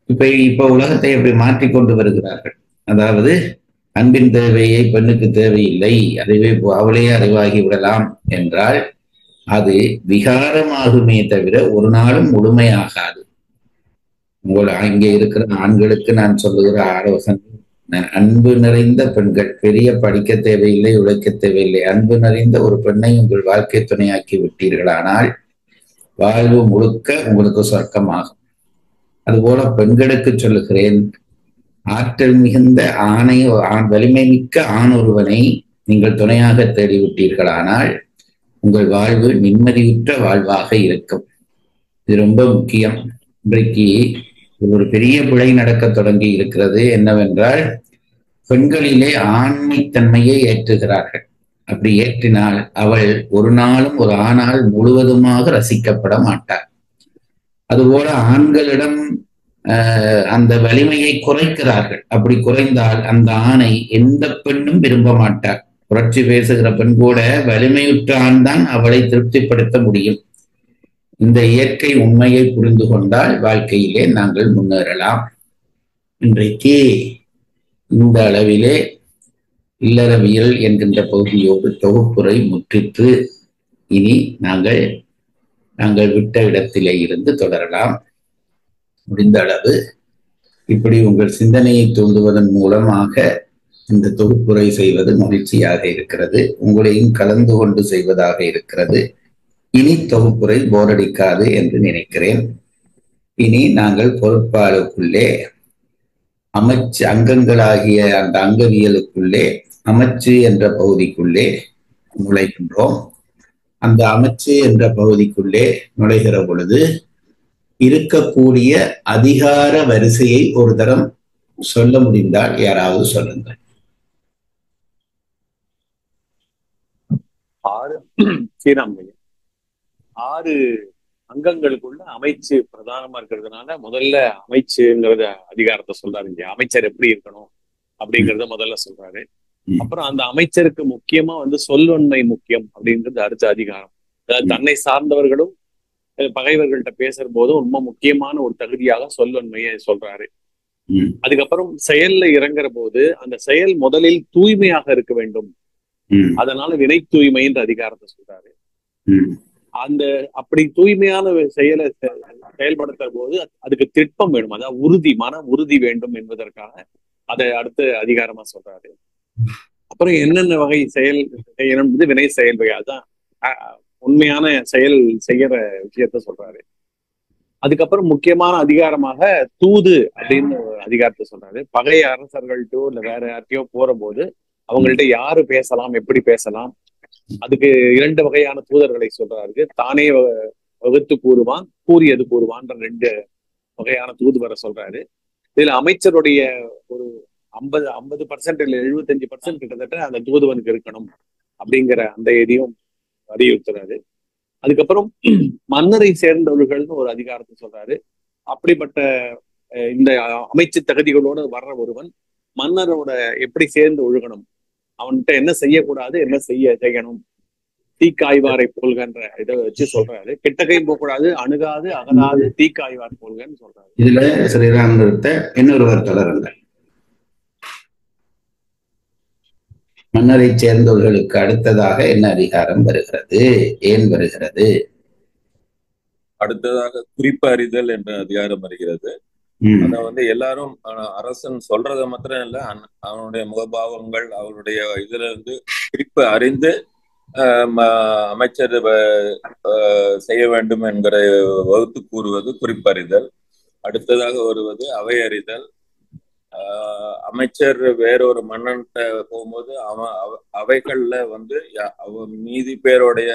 இப்ப உலகத்தை அப்படி மாற்றிக்கொண்டு வருகிறார்கள். அதாவது அன்பின் தேவையை பெண்ணுக்கு தேவையில்லை, அறிவை அவளே அறிவாகி விடலாம் என்றால் அது விகாரமாகுமே தவிர ஒரு நாளும் முழுமையாகாது. இங்கே இருக்கிற ஆண்களுக்கு நான் சொல்லுகிற ஆலோசனை, அன்பு நிறைந்த பெண்கள், பெரிய படிக்க தேவையில்லை, உழைக்க தேவையில்லை, அன்பு நிறைந்த ஒரு பெண்ணை உங்கள் வாழ்க்கை துணையாக்கி விட்டீர்களானால் வாழ்வு முழுக்க உங்களுக்கு சொர்க்கமாகும். அதுபோல பெண்களுக்கு சொல்லுகிறேன், ஆற்றல் மிகுந்த வலிமை மிக்க ஆண் ஒருவனை நீங்கள் துணையாக தேடிவிட்டீர்களானால் உங்கள் வாழ்வு நிம்மதியுற்ற வாழ்வாக இருக்கும். இது ரொம்ப முக்கியம். இன்றைக்கு ஒரு பெரிய பிழை நடக்க தொடங்கி இருக்கிறது. என்னவென்றால், பெண்களிலே ஆண்மைத்தன்மையை ஏற்றுகிறார்கள். அப்படி ஏற்றினால் அவள் ஒரு நாளும் ஒரு ஆணால் முழுவதுமாக ரசிக்கப்பட மாட்டார். அதுபோல ஆண்களிடம் அந்த வலிமையை குறைக்கிறார்கள். அப்படி குறைந்தால் அந்த ஆணை எந்த பெண்ணும் விரும்ப மாட்டார். புரட்சி பேசுகிற பெண் கூட வலிமையுற்ற ஆண் தான் அவளை திருப்திப்படுத்த முடியும். இந்த இயற்கை உண்மையை புரிந்து கொண்டால் வாழ்க்கையிலே நாங்கள் முன்னேறலாம். இன்றைக்கு இந்த அளவிலே இல்லறவியல் என்கின்ற பகுதியோடு தொகுப்புரை முற்றிற்று. இனி நாங்கள் விட்ட இடத்திலே இருந்து தொடரலாம். முடிந்த அளவு இப்படி உங்கள் சிந்தனையை தூண்டுவதன் மூலமாக இந்த தொகுப்புரை செய்வது மகிழ்ச்சியாக இருக்கிறது. உங்களையும் கலந்து கொண்டு செய்வதாக இருக்கிறது. இனி தொகுப்புரை போரடிக்காது என்று நினைக்கிறேன். இனி நாங்கள் பொறுப்பாளுக்குள்ளே அங்கங்களாகிய அந்த அங்கவியலுக்குள்ளே அமைச்சு என்ற பகுதிக்குள்ளே நுழைகின்றோம். அந்த அமைச்சு என்ற பகுதிக்குள்ளே நுழைகிற பொழுது இருக்கக்கூடிய அதிகார வரிசையை ஒரு தரம் சொல்ல முடிந்தால் யாராவது சொல்லுங்கள். 6 அங்கங்களுக்குள்ள அமைச்சு பிரதானமா இருக்கிறதுனால முதல்ல அமைச்சுங்கிறத அதிகாரத்தை சொல்றாரு. அமைச்சர் எப்படி இருக்கணும் அப்படிங்கறத முதல்ல சொல்றாரு. அப்புறம் அந்த அமைச்சருக்கு முக்கியமா சொல்வன்மை முக்கியம் அப்படிங்கிறது அடுத்த அதிகாரம். அதாவது தன்னை சார்ந்தவர்களும் பகைவர்கள்ட்ட பேசுற போதும் ரொம்ப முக்கியமான ஒரு தகுதியாக சொல்வன்மையை சொல்றாரு. அதுக்கப்புறம் செயல்ல இறங்குற போது அந்த செயல் முதலில் தூய்மையாக இருக்க வேண்டும். அதனால வினை தூய்மை என்ற அதிகாரத்தை சொல்றாரு. அந்த அப்படி தூய்மையான செயலை செயல்படுத்துற போது அதுக்கு திட்பம் வேணும், அதாவது உறுதி, மன உறுதி வேண்டும் என்பதற்காக அதை அடுத்த அதிகாரமா சொல்றாரு. அப்புறம் என்னென்ன வகை செயல் செய்யணும், வினை செயல் வகை, அதான் உண்மையான செயல் செய்யற விஷயத்த சொல்றாரு. அதுக்கப்புறம் முக்கியமான அதிகாரமாக தூது அப்படின்னு ஒரு அதிகாரத்தை சொல்றாரு. பகை அரசர்கள்ட்டோ இல்ல வேற யார்ட்டையோ போற போது அவங்கள்ட்ட யாரு பேசலாம், எப்படி பேசலாம், அதுக்கு 2 வகையான தூதர்களை சொல்றாரு. தானே வகுத்து கூறுவான், கூறியது கூறுவான்ற 2 வகையான தூதுவரை சொல்றாரு. இதுல அமைச்சருடைய ஒரு 50% இல்ல 75% கிட்டத்தட்ட அந்த தூதுவனுக்கு இருக்கணும் அப்படிங்கிற அந்த இதையும் வலியுறுத்துறாரு. அதுக்கப்புறம் மன்னரை சேர்ந்தவர்கள்னு ஒரு அதிகாரத்தை சொல்றாரு. அப்படிப்பட்ட இந்த அமைச்சு தகுதிகளோடு வர்ற ஒருவன் மன்னரோட எப்படி சேர்ந்து ஒழுகணும், அவன்கிட்ட என்ன செய்யக்கூடாது, என்ன செய்யணும், தீக்காய்வாரை போல்கன்ற இதை வச்சு சொல்றாரு. கெட்டகையும் போகக்கூடாது, அணுகாது அகலாது தீக்காய்வார் போல்கன்னு சொல்றாரு. இதுல ஸ்ரீராமத்தை இன்னொருவர் தொடருங்க. மன்னரை சேர்ந்தவர்களுக்கு அடுத்ததாக என்ன அதிகாரம் வருகிறது, ஏன் வருகிறது? அடுத்ததாக குறிப்பு அறிதல் என்ற அதிகாரம் வருகிறது. அத எல்லாரும் அரசன் சொல்றத மாத்திரம் இல்ல, அவனுடைய முகபாவங்கள் அவருடைய இதுல இருந்து குறிப்பு அறிந்து அமைச்சர் செய்ய வேண்டும் என்கிற வகுத்து கூறுவது குறிப்பறிதல். அடுத்ததாக வருவது அவை அறிதல். அமைச்சர் வேறொரு மன்னன்கிட்ட போகும்போது அவைகள்ல மீதி பேருடைய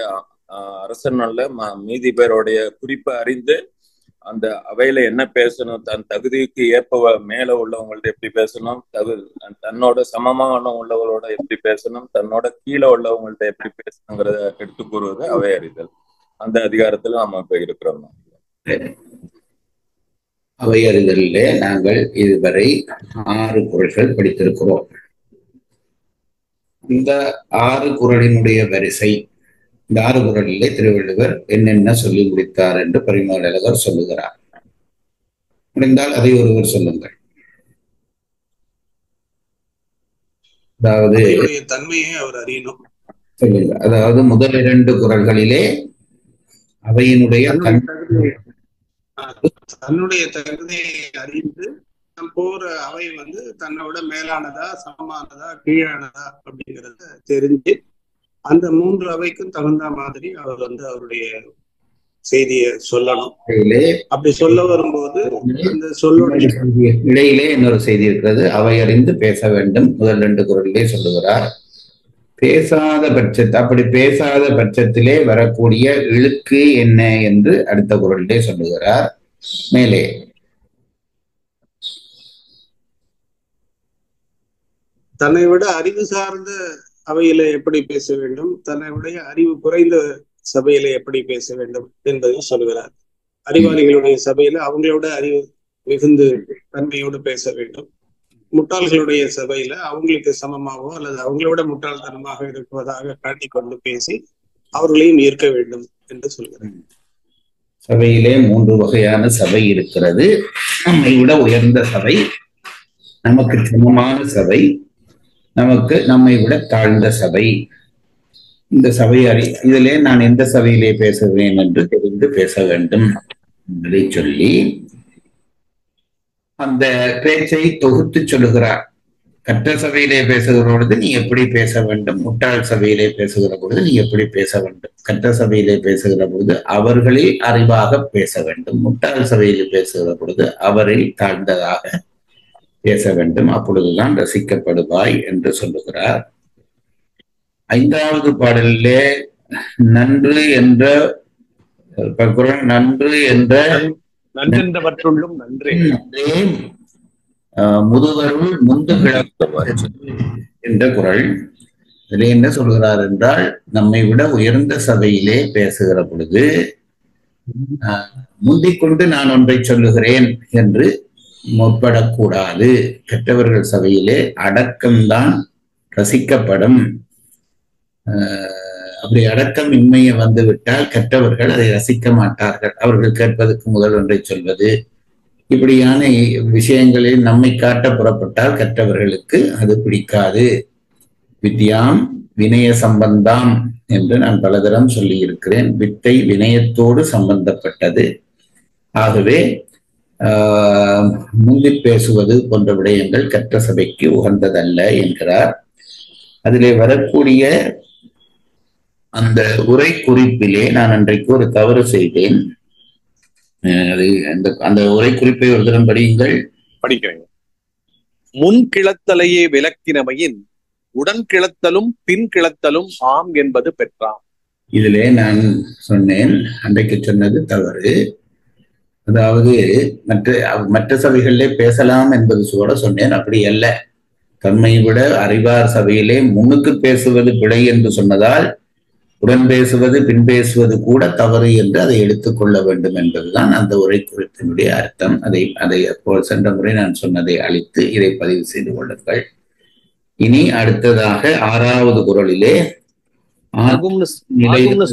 அரசன் அல்ல மீதி பேருடைய குறிப்பை அறிந்து அந்த அவையில என்ன பேசணும், தன் தகுதிக்கு ஏற்ப மேல உள்ளவங்கள்ட்ட எப்படி பேசணும், தன்னோட சமமான உள்ளவங்களோட எப்படி பேசணும், தன்னோட கீழே உள்ளவங்கள்ட்ட எப்படி பேசணுங்கிறத எடுத்து கூறுவது அவை அறிதல். அந்த அதிகாரத்துல நம்ம இப்ப இருக்கிறோம். அவை அறிதலிலே நாங்கள் இதுவரை 6 குறள்கள் படித்திருக்கிறோம். இந்த 6 குறளினுடைய வரிசை, இந்த 6 குறளிலே திருவள்ளுவர் என்னென்ன சொல்லி முடித்தார் என்று பரிமேலழகர் சொல்லுகிறார். முடிந்தால் அதை ஒருவர் சொல்லுங்கள். அதாவது தன்மையை அவர் அறியணும் சொல்லுங்க. அதாவது முதல் 2 குறள்களிலே அவையினுடைய தன்னுடைய தகுதியை அறிந்து போற அவை தன்னோட மேலானதா சமமானதா கீழானதா அப்படிங்கறத தெரிஞ்சு அந்த 3 அவைக்கும் தகுந்த மாதிரி அவர் அவருடைய செய்தியை சொல்லணும். அப்படி சொல்ல வரும்போது அந்த சொல்லோட இடையிலே இன்னொரு செய்தி இருக்கிறது. அவை அறிந்து பேச வேண்டும். முதல் 2 குறளிலே சொல்லுகிறார். அப்படி பேசாத பட்சத்திலே வரக்கூடிய இழுக்கு என்ன என்று அடுத்த குறளிலே சொல்லுகிறார். மேலே தன்னை விட அறிவு சார்ந்த அவையில எப்படி பேச வேண்டும், தன்னை விட அறிவு குறைந்த சபையில எப்படி பேச வேண்டும் என்பதையும் சொல்லுகிறார். அறிவாளிகளுடைய சபையில அவங்களோட அறிவு மிகுந்து தன்மையோடு பேச வேண்டும். முட்டாள்களுடைய சபையில அவங்களுக்கு சமமாகவோ அல்லது அவங்களோட முட்டாள்தனமாக இருப்பதாக காட்டிக்கொண்டு பேசி அவர்களையும் ஈர்க்க வேண்டும் என்று சொல்கிறார். சபையிலே 3 வகையான சபை இருக்கிறது. நம்மை விட உயர்ந்த சபை, நமக்கு சமமான சபை, நம்மை விட தாழ்ந்த சபை. இந்த சபை இதிலே நான் எந்த சபையிலே பேசுவேன் என்று தெரிந்து பேச வேண்டும் என்பதை சொல்லி அந்த பேச்சை தொகுத்து சொல்லுகிறார். கற்ற சபையிலே பேசுகிற பொழுது நீ எப்படி பேச வேண்டும், முட்டாள் சபையிலே பேசுகிற பொழுது நீ எப்படி பேச வேண்டும். கற்ற சபையிலே பேசுகிற பொழுது அவர்களில் அறிவாக பேச வேண்டும், முட்டாள் சபையிலே பேசுகிற பொழுது அவரில் தாழ்ந்ததாக பேச வேண்டும். அப்பொழுதுதான் ரசிக்கப்படுவாய் என்று சொல்லுகிறார். 5வது பாடலிலே நன்று என்ற நன்றென்றவற்றுள்ளும் நன்றே முதுவருள் முந்து கிளம்ப என்ற குறள். இதில் என்ன சொல்கிறார் என்றால், நம்மை விட உயர்ந்த சபையிலே பேசுகிற பொழுது முந்திக்கொண்டு நான் ஒன்றை சொல்லுகிறேன் என்று முற்படக்கூடாது. கெட்டவர்கள் சபையிலே அடக்கம்தான் ரசிக்கப்படும். அப்படி அடக்கம் இன்மையை வந்துவிட்டால் கெட்டவர்கள் அதை ரசிக்க மாட்டார்கள். அவர்கள் கேட்பதற்கு முதல் ஒன்றை சொல்வது, இப்படியான விஷயங்களில் நம்மை காட்ட புறப்பட்டால் கெட்டவர்களுக்கு அது பிடிக்காது. வித்யாம் வினய சம்பந்தாம் என்று நான் பலதரம் சொல்லி இருக்கிறேன். வித்தை வினயத்தோடு சம்பந்தப்பட்டது. ஆகவே முந்தி பேசுவது போன்ற விடயங்கள் கற்ற சபைக்கு உகந்ததல்ல என்கிறார். அதிலே வரக்கூடிய அந்த உரை குறிப்பிலே நான் அன்றைக்கு ஒரு தவறு செய்தேன். அந்த உரை குறிப்பை ஒரு தினம் படியுங்கள். படிக்கிறேன். முன் கிளத்தலையே விளக்கினமையின் உடன் கிளத்தலும் பின் கிளத்தலும் ஆம் என்பது பெற்றாம். இதிலே நான் சொன்னேன், அன்றைக்கு சொன்னது தவறு. அதாவது மற்ற சபைகளிலே பேசலாம் என்பது கூட சொன்னேன். அப்படி அல்ல. தம்மை விட அறிவார் சபையிலே முன்னுக்கு பேசுவது பிழை என்று சொன்னதால் உடன் பேசுவது பின் பேசுவது கூட தவறு என்று அதை எடுத்துக்கொள்ள வேண்டும் என்பதுதான் அந்த உரை குறிப்பினுடைய அர்த்தம். அதை சென்ற முறை நான் சொன்னதை அழித்து இதை பதிவு செய்து கொள்ளுங்கள். இனி அடுத்ததாக 6வது குறளிலே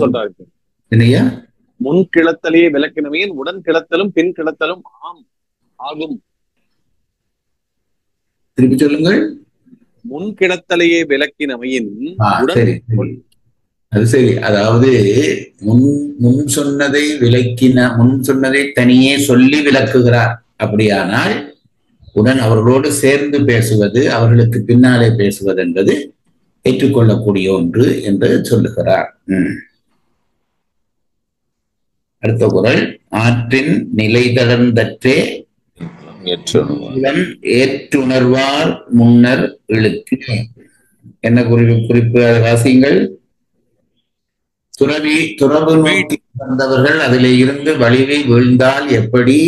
சொல்றாரு, முன் கிளத்தலையே விளக்கினமையின் உடன் கிளத்தலும் பின் கிளத்தலும் ஆம் ஆகும். திருப்பி சொல்லுங்கள். முன் கிளத்தலையே விளக்கினமையின் அது சரி. அதாவது முன் சொன்னதை தனியே சொல்லி விளக்குகிறார். அப்படியானால் உடன் அவர்களோடு சேர்ந்து பேசுவது, அவர்களுக்கு பின்னாலே பேசுவது என்பது ஏற்றுக்கொள்ளக்கூடிய ஒன்று என்று சொல்லுகிறார். அடுத்த குறள், ஆற்றின் நிலை தளர்ந்தற்றே ஏற்றுணர்வார் முன்னர் இழுக்கு. என்ன குறிப்பு வாசியுங்கள். துறவு நோக்கி வந்தவர்கள் அதிலே இருந்து வலிவை வீழ்ந்தால் எப்படி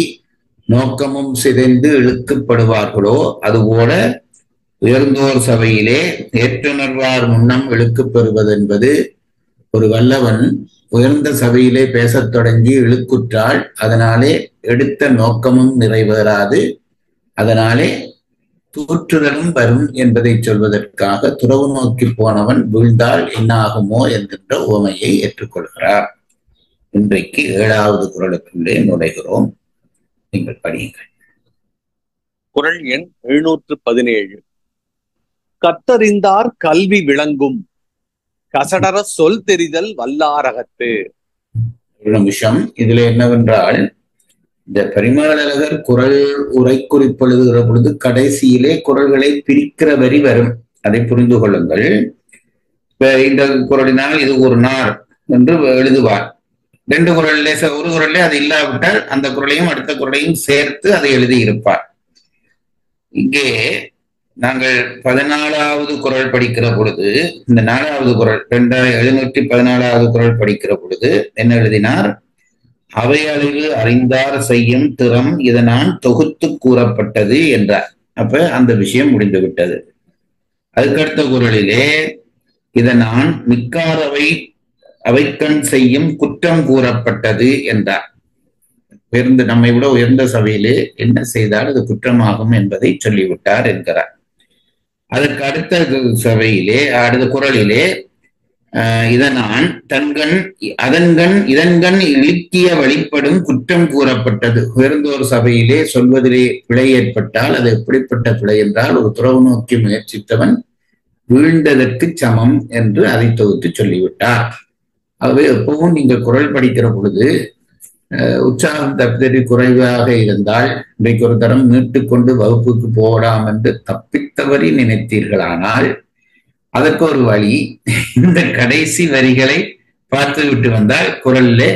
நோக்கமும் சிதைந்து இழுக்கப்படுவார்களோ அதுபோல உயர்ந்தோர் சபையிலே ஏற்றுணர்வார் முன்னம் இழுக்கு பெறுவது என்பது, ஒரு வல்லவன் உயர்ந்த சபையிலே பேசத் தொடங்கி இழுக்குற்றால் அதனாலே எடுத்த நோக்கமும் நிறைவேறாது, அதனாலே தூற்றுதலும் வரும் என்பதை சொல்வதற்காக துறவு நோக்கி போனவன் வீழ்ந்தால் என்ன ஆகுமோ என்கின்ற உவமையை ஏற்றுக்கொள்கிறார். இன்றைக்கு 7வது குறளுக்குள்ளே நுழைகிறோம். நீங்கள் படியுங்கள். குறள் எண் 717. கற்றறிந்தார் கல்வி விளங்கும், கசடர சொல் தெரிதல் வல்லாரகத்து. ஒரு நிமிஷம். இதுல என்னவென்றால், இந்த பரிமேலழகர் குறள் உரை குறிப்பெழுதுகிற பொழுது கடைசியிலே குறள்களை பிரிக்கிற வரி வரும். அதை புரிந்து கொள்ளுங்கள். இப்ப இந்த குறளினால் இது ஒரு நார் என்று எழுதுவார். 2 குறளிலே ஒரு குறளிலே அது இல்லாவிட்டால் அந்த குறளையும் அடுத்த குறளையும் சேர்த்து அதை எழுதி இருப்பார். இங்கே நாங்கள் 14வது குறள் படிக்கிற பொழுது, இந்த 4வது குறள் 2714வது குறள் படிக்கிற பொழுது என்ன எழுதினார்? அவையளவு அறிந்தார் செய்யும் திறம் இதனால் தொகுத்து கூறப்பட்டது என்றார். அப்ப அந்த விஷயம் முடிந்து விட்டது. அதுக்கடுத்த குறளிலே இதனால் மிக்காரவை அவைக்கண் செய்யும் குற்றம் கூறப்பட்டது என்றார். உயர்ந்த நம்மை விட உயர்ந்த சபையிலே என்ன செய்தால் அது குற்றமாகும் என்பதை சொல்லிவிட்டார் என்கிறார். அதற்கு அடுத்த சபையிலே அடுத்த குறளிலே இதனால் தன்கண் அதன்கண் இதன்கண் இழுக்கிய வழிபடும் குற்றம் கூறப்பட்டது. உயர்ந்தோர் சபையிலே சொல்வதிலே பிழை ஏற்பட்டால் அது எப்படிப்பட்ட பிழை என்றால், ஒரு துறவு நோக்கி முயற்சித்தவன் வீழ்ந்ததற்கு சமம் என்று அதை தொகுத்து சொல்லிவிட்டார். ஆகவே எப்பவும் நீங்கள் குறள் படிக்கிற பொழுது உற்சாகம் தப்பி குறைவாக இருந்தால் இன்றைக்கு ஒரு தரம் மீட்டுக்கொண்டு வகுப்புக்கு போகலாம் என்று தப்பித்தவரி நினைத்தீர்களானால் அதற்கு ஒரு வழி, இந்த கடைசி வரிகளை பார்த்து விட்டு வந்தால் குறளிலே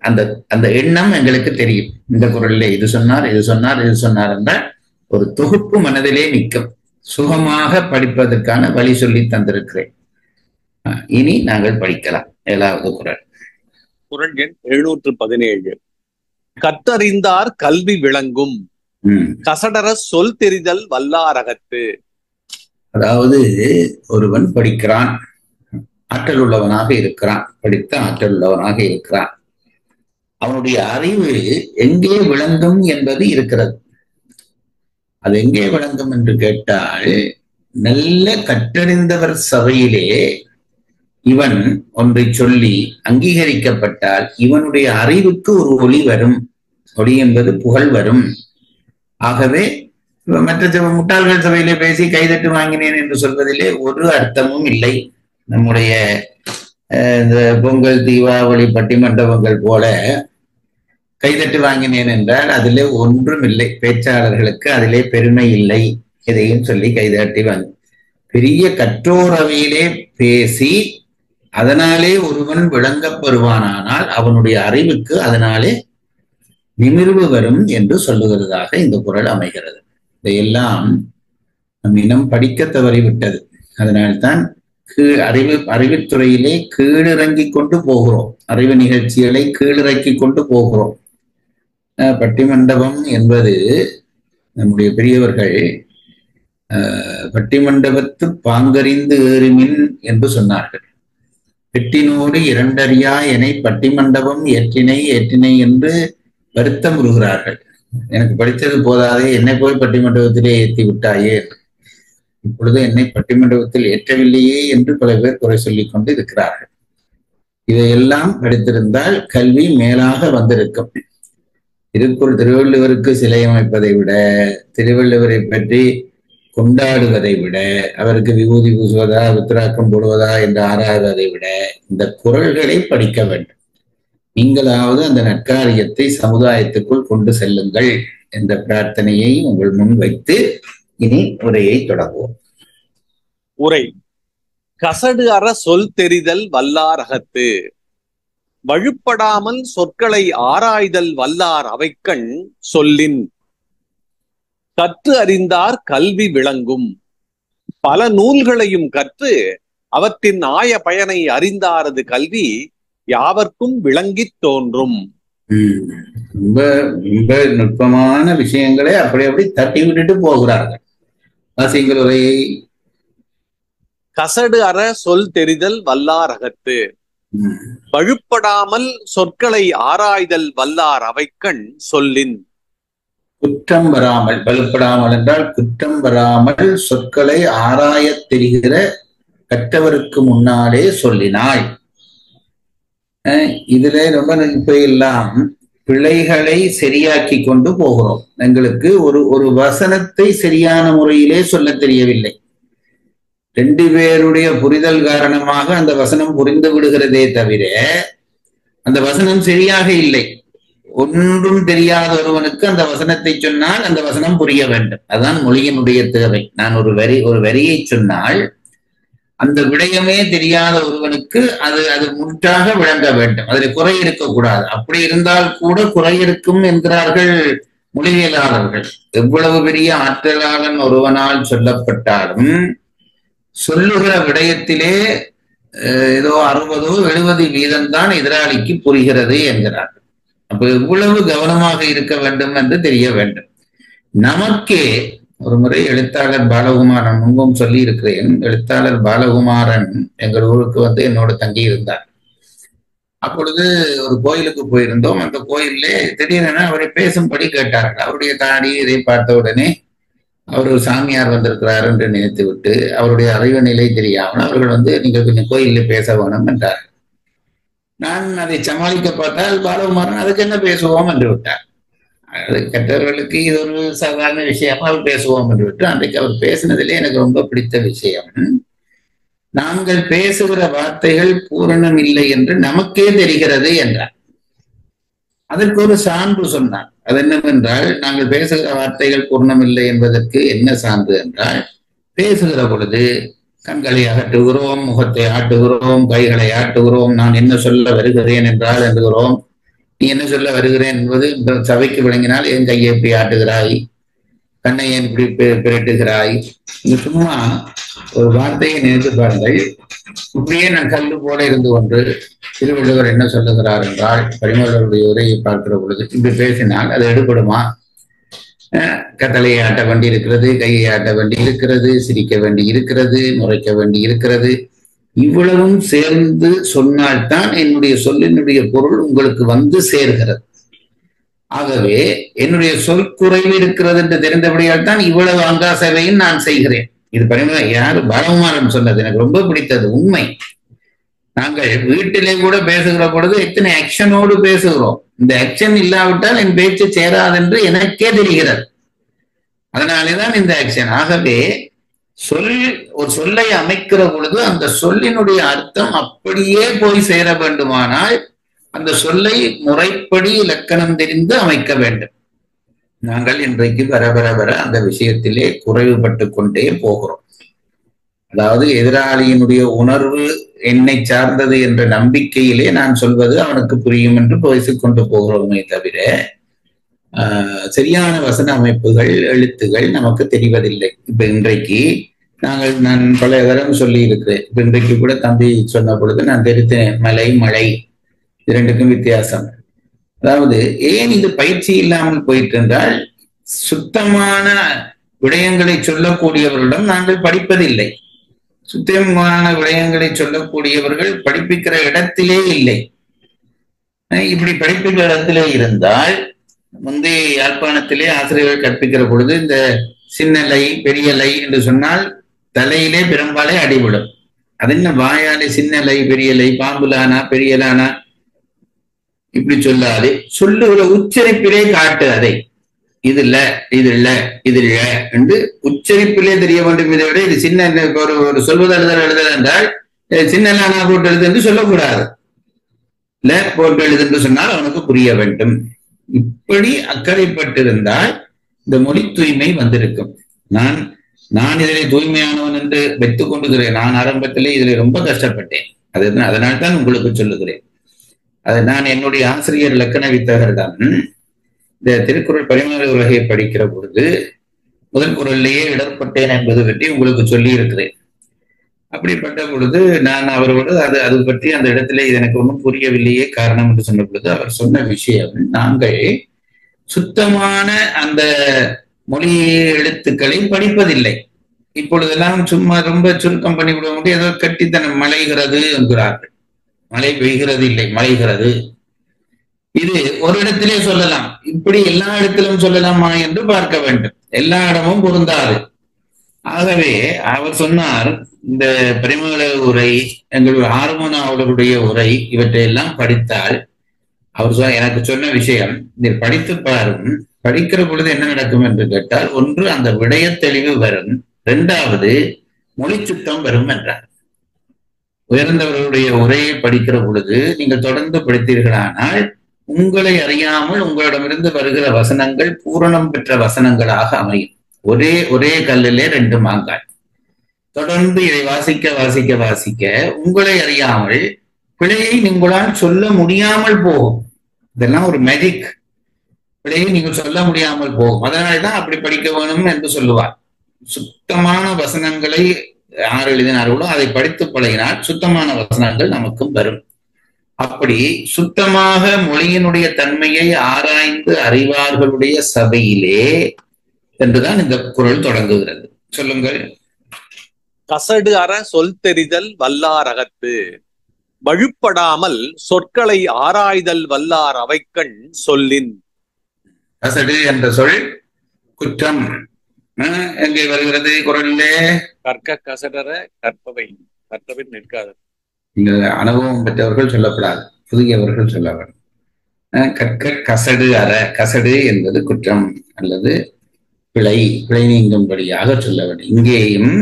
அந்த அந்த எண்ணம் எங்களுக்கு தெரியும். இந்த குறளிலே இது சொன்னார் இது சொன்னார் இது சொன்னார் என்றால் ஒரு தொகுப்பு மனதிலே நிற்கும். சுகமாக படிப்பதற்கான வழி சொல்லி தந்திருக்கிறேன். இனி நாங்கள் படிக்கலாம். 7வது குறள். குறள் எண் 717. கற்றறிந்தார் கல்வி விளங்கும், கசடர சொல் தெரிதல் வல்லாரகத்து. அதாவது ஒருவன் படிக்கிறான், ஆற்றல் உள்ளவனாக இருக்கிறான், படித்த ஆற்றல் உள்ளவனாக இருக்கிறான். அவனுடைய அறிவு எங்கே விளங்கும் என்பது இருக்கிறது. அது எங்கே விளங்கும் என்று கேட்டால், நல்ல கற்றறிந்தவர் சபையிலே இவன் ஒன்றை சொல்லி அங்கீகரிக்கப்பட்டால் இவனுடைய அறிவுக்கு ஒரு ஒளி வரும். ஒளி என்பது புகழ் வரும். ஆகவே மற்ற முட்டாள்கள் சபையிலே பேசி கைதட்டு வாங்கினேன் என்று சொல்வதிலே ஒரு அர்த்தமும் இல்லை. நம்முடைய இந்த பொங்கல் தீபாவளி பட்டிமண்டபங்கள் போல கைதட்டு வாங்கினேன் என்றால் அதிலே ஒன்றும் இல்லை. பேச்சாளர்களுக்கு அதிலே பெருமை இல்லை. இதையும் சொல்லி கைதட்டி வாங்க. பெரிய கற்றோரவையிலே பேசி அதனாலே ஒருவன் விளங்கப் பெறுவானானால் அவனுடைய அறிவுக்கு அதனாலே நிமிர்வு வரும் என்று சொல்லுகிறதாக இந்த குறள் அமைகிறது. இதையெல்லாம் நம் இனம் படிக்க தவறிவிட்டது. அதனால்தான் அறிவுத்துறையிலே கீழிறங்கி கொண்டு போகிறோம். அறிவு நிகழ்ச்சிகளை கீழிறக்கி கொண்டு போகிறோம். பட்டிமண்டபம் என்பது நம்முடைய பெரியவர்கள் பட்டிமண்டபத்து பாங்கறிந்து ஏறுமின் என்று சொன்னார்கள். எட்டினோடு 2 அறியா என பட்டிமண்டபம் ஏற்றினை என்று வருத்தம் உறுகிறார்கள். எனக்கு படித்தது போதாதே, என்னை போய் பட்டிமண்டபத்திலே ஏற்றி விட்டாயே, இப்பொழுது என்னை பட்டிமண்டபத்தில் ஏற்றவில்லையே என்று பல பேர் குறை சொல்லிக் கொண்டு இருக்கிறார்கள். இதையெல்லாம் படித்திருந்தால் கல்வி மேலாக வந்திருக்கும். திருவள்ளுவருக்கு சிலை அமைப்பதை விட, திருவள்ளுவரை பற்றி கொண்டாடுவதை விட, அவருக்கு விபூதி பூசுவதா வித்திராக்கம் போடுவதா என்று ஆராய்வதை விட இந்த குறள்களை படிக்க வேண்டும். நீங்களாவது அந்த நற்காரியத்தை சமுதாயத்துக்குள் கொண்டு செல்லுங்கள் என்ற பிரார்த்தனையை உங்கள் முன் வைத்து இனி உரையை தொடங்குவோம். உரை. கசடு அற சொல் தெரிதல் வல்லார் அகத்து, வழுப்படாமல் சொற்களை ஆராய்தல் வல்லார் அவைக்கண் சொல்லின். கற்று அறிந்தார் கல்வி விளங்கும், பல நூல்களையும் கற்று அவற்றின் ஆய பயனை அறிந்தாரது கல்வி யாவர்க்கும் விளங்கித் தோன்றும். ரொம்ப ரொம்ப நுட்பமான விஷயங்களை அப்படி தட்டி விட்டுட்டு போகிறார்கள். வாசிங்கள் உரையை. கசடு அற சொல் தெரிதல் வல்லார் அகத்து, வழுப்படாமல் சொற்களை ஆராய்தல் வல்லார் அவைக்கண் சொல்லின். குற்றம் வராமல், வலுப்படாமல் என்றால் குற்றம் வராமல் சொற்களை ஆராயத் தெரிகிற கற்றவருக்கு முன்னாலே சொல்லினாள். இதுல ரொம்ப இப்ப எல்லாம் பிழைகளை சரியாக்கி கொண்டு போகிறோம். எங்களுக்கு ஒரு வசனத்தை சரியான முறையிலே சொல்ல தெரியவில்லை. 2 பேருடைய புரிதல் காரணமாக அந்த வசனம் புரிந்து விடுகிறதே தவிர அந்த வசனம் சரியாக இல்லை. ஒன்றும் தெரியாத ஒருவனுக்கு அந்த வசனத்தை சொன்னால் அந்த வசனம் புரிய வேண்டும். அதுதான் மொழியினுடைய தேவை. நான் ஒரு வரியை சொன்னால் அந்த விடயமே தெரியாத ஒருவனுக்கு அது முற்றாக விளங்க வேண்டும். அதில் குறை இருக்கக்கூடாது. அப்படி இருந்தால் கூட குறை இருக்கும் என்கிறார்கள் மொழியியலாளர்கள். எவ்வளவு பெரிய ஆற்றலாளன் ஒருவனால் சொல்லப்பட்டாலும் சொல்லுகிற விடயத்திலே ஏதோ 60-70% தான் எதிராளிக்கு புரிகிறது என்கிறார்கள். அப்ப எவ்வளவு கவனமாக இருக்க வேண்டும் என்று தெரிய வேண்டும். நமக்கே ஒரு முறை எழுத்தாளர் பாலகுமாரன், முன்பும் சொல்லி இருக்கிறேன், எழுத்தாளர் பாலகுமாரன் எங்கள் ஊருக்கு வந்து என்னோட தங்கி இருந்தார். அப்பொழுது ஒரு கோயிலுக்கு போயிருந்தோம். அந்த கோயிலே திடீரென அவரை பேசும்படி கேட்டார்கள். அவருடைய தாடி இதை பார்த்த உடனே அவர் ஒரு சாமியார் வந்திருக்கிறார் என்று நினைத்து விட்டு அவருடைய அறிவு நிலை தெரியாமல் அவர்கள் வந்து நீங்கள் கொஞ்சம் கோயிலில் பேச வேணும் என்றார். நான் அதை சமாளிக்க பார்த்தால் பாலகுமாரன் அதுக்கு என்ன பேசுவோம் என்று விட்டார். அது கற்றவர்களுக்கு இது ஒரு சாதாரண விஷயமா அவர் பேசுவோம் என்று விட்டு அன்றைக்கு அவர் பேசினதிலே எனக்கு ரொம்ப பிடித்த விஷயம், நாங்கள் பேசுகிற வார்த்தைகள் பூரணம் இல்லை என்று நமக்கே தெரிகிறது என்றார். அதற்கு ஒரு சான்று சொன்னார். அது என்னவென்றால், நாங்கள் பேசுகிற வார்த்தைகள் பூர்ணம் இல்லை என்பதற்கு என்ன சான்று என்றால், பேசுகிற பொழுது கண்களை அகட்டுகிறோம், முகத்தை ஆட்டுகிறோம், கைகளை ஆட்டுகிறோம், நான் என்ன சொல்ல வருகிறேன் என்றால் என்கிறோம். நீ என்ன சொல்ல வருகிறேன் என்பது சபைக்கு விளங்கினால் என் கையை எப்படி ஆட்டுகிறாய், கண்ணை ஏன் இப்படி பிரட்டுகிறாய். நீங்க சும்மா ஒரு வார்த்தையை நினைத்து பாருங்கள். இப்படியே நான் கல்லு போல இருந்து கொண்டு திருவள்ளுவர் என்ன சொல்லுகிறார் என்றால், பரிமளருடைய உரையை பார்க்கிற பொழுது இப்படி பேசினால் அது எடுபடுமா? கத்தலையை ஆட்ட வேண்டி இருக்கிறது, கையை ஆட்ட வேண்டி இருக்கிறது, சிரிக்க வேண்டி இருக்கிறது, முறைக்க வேண்டி இருக்கிறது. இவ்வளவும் சேர்ந்து சொன்னால்தான் என்னுடைய சொல்லினுடைய பொருள் உங்களுக்கு வந்து சேர்கிறது. ஆகவே என்னுடைய சொல் குறைவு இருக்கிறது என்று தெரிந்தபடியால் தான் இவ்வளவு அங்கா சேவையும் நான் செய்கிறேன். இது பரிமள யாரு பாலகுமாரன் சொன்னது எனக்கு ரொம்ப பிடித்தது. உண்மை. நாங்கள் வீட்டிலே கூட பேசுகிற பொழுது எத்தனை ஆக்ஷனோடு பேசுகிறோம். இந்த ஆக்ஷன் இல்லாவிட்டால் என் பேச்சு சேராதென்று எனக்கே தெரிகிறது. அதனாலேதான் இந்த ஆக்ஷன். ஆகவே ஒரு சொல்லை அமைக்கிற பொழுது அந்த சொல்லினுடைய அர்த்தம் அப்படியே போய் சேர வேண்டுமானால் அந்த சொல்லை முறைப்படி இலக்கணம் தெரிந்து அமைக்க வேண்டும். நாங்கள் இன்றைக்கு வர அந்த விஷயத்திலே குறைவுபட்டு கொண்டே போகிறோம். அதாவது எதிராளியினுடைய உணர்வு என்னை சார்ந்தது என்ற நம்பிக்கையிலே நான் சொல்வது அவனுக்கு புரியும் என்று பேசிக்கொண்டு போகிறோமே தவிர சரியான வசன அமைப்புகள், எழுத்துகள் நமக்கு தெரிவதில்லை. இப்ப இன்றைக்கு நான் பல தரம் சொல்லி இருக்கிறேன். இப்ப இன்றைக்கு கூட தம்பி சொன்ன பொழுது நான் தெரிவித்தேன், மலை மழை இரண்டுக்கும் வித்தியாசம். அதாவது ஏன் இது பயிற்சி இல்லாமல் போயிட்டு என்றால், சுத்தமான விடயங்களை சொல்லக்கூடியவர்களிடம் நாங்கள் படிப்பதில்லை. சுத்தமான விடயங்களை சொல்லக்கூடியவர்கள் படிப்பிக்கிற இடத்திலே இல்லை. இப்படி படிப்பிக்கிற இடத்திலே இருந்தால், முந்தைய யாழ்ப்பாணத்திலே ஆசிரியர்கள் கற்பிக்கிற பொழுது இந்த சின்ன லை பெரிய லை என்று சொன்னால் தலையிலே பெரும்பாலே அடிவிடும். அது என்ன வாயாலே சின்ன லை பெரிய லை, பாம்புலானா பெரியலானா இப்படி சொல்லாது சொல்லுகிற உச்சரிப்பிலே காட்டு. அதை இது இல்ல இது இல்ல இது இல்ல என்று உச்சரிப்பிலே தெரிய வேண்டும். இதை விட இது சின்ன ஒரு சொல்வது எழுதல் என்றால் சின்ன லானா போட்டு எழுது என்று சொல்லக்கூடாது. இல்ல போட்டு எழுது என்று சொன்னால் அவனுக்கு புரிய வேண்டும். இப்படி அக்கறைப்பட்டிருந்தால் இந்த மொழி தூய்மை வந்திருக்கும். நான் இதிலே தூய்மையானவன் என்று வைத்துக் கொண்டுகிறேன். நான் ஆரம்பத்திலே இதில் ரொம்ப கஷ்டப்பட்டேன். அதனால்தான் உங்களுக்கு சொல்லுகிறேன். அது நான் என்னுடைய ஆசிரியர் இலக்கண வித்தகரிடம் இந்த திருக்குறள் பரிமாற உலகை படிக்கிற பொழுது முதல் குறளிலேயே இடர்பட்டேன் என்பது பற்றி உங்களுக்கு சொல்லி இருக்கிறேன். அப்படிப்பட்ட பொழுது நான் அவரோடு அது பற்றி அந்த இடத்துல இது எனக்கு ஒன்றும் புரியவில்லையே காரணம் என்று சொன்ன பொழுது அவர் சொன்ன விஷயம், நாங்கள் சுத்தமான அந்த மொழி எழுத்துக்களை படிப்பதில்லை. இப்பொழுதெல்லாம் சும்மா ரொம்ப சுருக்கம் பண்ணி விட முடியும். ஏதோ கட்டித்தனம் மலைகிறது என்கிறார்கள். மழை பெய்கிறது இல்லை, மலைகிறது. இது ஒரு இடத்திலே சொல்லலாம், இப்படி எல்லா இடத்திலும் சொல்லலாமா என்று பார்க்க வேண்டும். எல்லா இடமும் பொருந்தாது. ஆகவே அவர் சொன்னார், இந்த பரிமள உரை, எங்கள் ஆறுமனாவலருடைய உரை, இவற்றையெல்லாம் படித்தால் அவர் எனக்கு சொன்ன விஷயம், இதில் படித்து பாரும். படிக்கிற பொழுது என்ன நடக்கும் என்று கேட்டால், ஒன்று அந்த விடய தெளிவு வரும், இரண்டாவது மொழி சுத்தம் வரும் என்றார். உயர்ந்தவர்களுடைய உரையை படிக்கிற பொழுது நீங்கள் தொடர்ந்து படித்தீர்களானால் உங்களை அறியாமல் உங்களிடமிருந்து வருகிற வசனங்கள் பூரணம் பெற்ற வசனங்களாக அமையும். ஒரே கல்லிலே 2 மாங்காய். தொடர்ந்து இதை வாசிக்க வாசிக்க வாசிக்க உங்களை அறியாமல் பிழையை உங்களால் சொல்ல முடியாமல் போகும். இதெல்லாம் ஒரு மேஜிக். பிழையை நீங்கள் சொல்ல முடியாமல் போகும். அதனால்தான் அப்படி படிக்க வேணும் என்று சொல்லுவார். சுத்தமான வசனங்களை யார் எழுதினார்களோ அதை படித்து பழகினால் சுத்தமான வசனங்கள் நமக்கும் வரும். அப்படி சுத்தமாக மொழியினுடைய தன்மையை ஆராய்ந்து அறிவார்களுடைய சபையிலே என்றுதான் இந்த குறள் தொடங்குகிறது. சொல்லுங்கள். கசடு அற சொல் தெரிதல் வல்லார் அகத்து, வழுப்படாமல் சொற்களை ஆராய்தல் வல்லார் அவைக்கண் சொல்லின். கசடு என்ற சொல் குற்றம் எங்கே வருகிறது குறளிலே? கற்க கசடர கற்பவை நிற்காது. இந்த அனுபவம் பெற்றவர்கள் சொல்லப்படாது, புதியவர்கள் சொல்ல வேண்டும். கற்க கசடு அற, கசடு என்பது குற்றம் அல்லது பிழை நீங்கும்படியாக சொல்ல வேண்டும். இங்கேயும்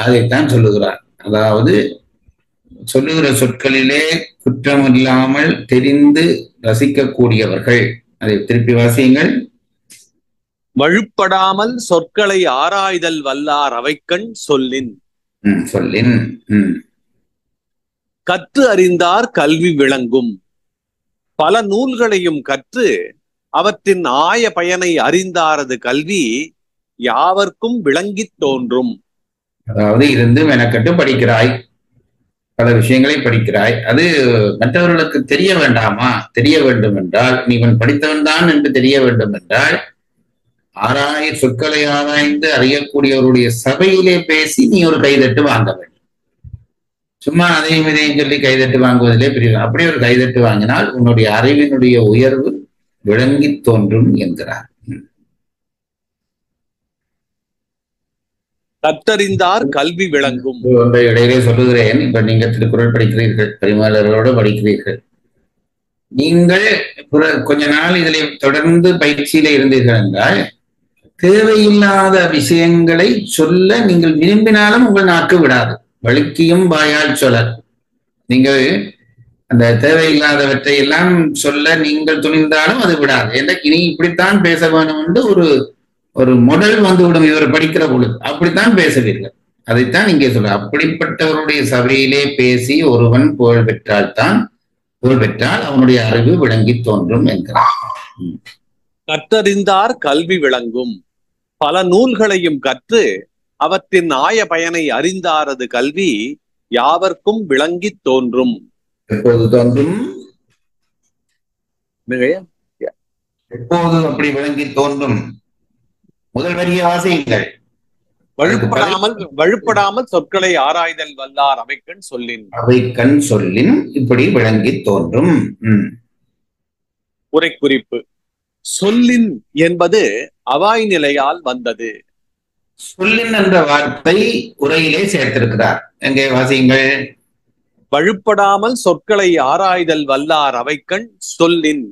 அதைத்தான் சொல்லுகிறார். அதாவது சொல்லுகிற சொற்களிலே குற்றம் இல்லாமல் தெரிந்து ரசிக்கக்கூடியவர்கள். அதை திருப்பி வாசியுங்கள். வழுப்படாமல் சொற்களை ஆராய்தல் வல்லார் அவைக்கண் சொல்லின். சொல்லின். கற்று அறிந்தார் கல்வி விளங்கும், பல நூல்களையும் கற்று அவற்றின் ஆய பயனை அறிந்தாரது கல்வி யாவர்க்கும் விளங்கித் தோன்றும். அதாவது இருந்து மெனக்கட்டு படிக்கிறாய், பல விஷயங்களை படிக்கிறாய், அது மற்றவர்களுக்கு தெரிய வேண்டாமா? தெரிய வேண்டும் என்றால், நீ இவன் படித்தவன் தான் என்று தெரிய வேண்டும் என்றால், சொற்களை ஆராய்ந்து அறியக்கூடியவருடைய சபையிலே பேசி நீ ஒரு கைதட்டு வாங்க வேண்டும். சும்மா அதையும் இதையும் சொல்லி கைதட்டு வாங்குவதிலே பெரிய, அப்படி ஒரு கைதட்டு வாங்கினால் உன்னுடைய அறிவினுடைய உயர்வு விளங்கி தோன்றும் என்கிறார். கற்றறிந்தார் கல்வி விளங்கும். ஒன்றை இடையிலே சொல்லுகிறேன். இப்ப நீங்க திருக்குறள் படிக்கிறீர்கள், பரிமாளர்களோடு படிக்கிறீர்கள். நீங்கள் கொஞ்ச நாள் இதிலே தொடர்ந்து பயிற்சியில இருந்தீர்கள் என்றால், தேவையில்லாத விஷயங்களை சொல்ல நீங்கள் விரும்பினாலும் உங்கள் நாக்கு விடாது. வழுக்கியும் வாயால் சொல்ல, நீங்கள் அந்த தேவையில்லாதவற்றை எல்லாம் சொல்ல நீங்கள் துணிந்தாலும் அது விடாது. ஏன்னா இனி இப்படித்தான் பேச வேணும் என்று ஒரு மாடல் வந்துவிடும். இவர் படிக்கிற பொழுது அப்படித்தான் பேசுவீர்கள். அதைத்தான் இங்கே சொல்ல. அப்படிப்பட்டவருடைய சபையிலே பேசி ஒருவன் புகழ் பெற்றால் அவனுடைய அறிவு விளங்கி தோன்றும் என்கிறார். கற்றறிந்தார் கல்வி விளங்கும், பல நூல்களையும் கற்று அவற்றின் ஆய பயனை அறிந்தாரது கல்வி யாவர்க்கும் விளங்கி தோன்றும். எப்போது தோன்றும்? எப்போது அப்படி விளங்கி தோன்றும்? முதல் வரிய வாசியுங்கள். வழுப்படாமல் சொற்களை ஆராய்தல் வல்லார் அவைக்கண் சொல்லின் இப்படி விளங்கி தோன்றும். உரை குறிப்பு. சொல்லின் என்பது அவாய் நிலையால் வந்தது. சொல்லின் என்ற வார்த்தை உரையிலே சேர்த்திருக்கிறார். எங்கே வாசியுங்கள். வழுப்படாமல் சொற்களை ஆராய்தல் வல்லார் அவைக்கண் சொல்லின்.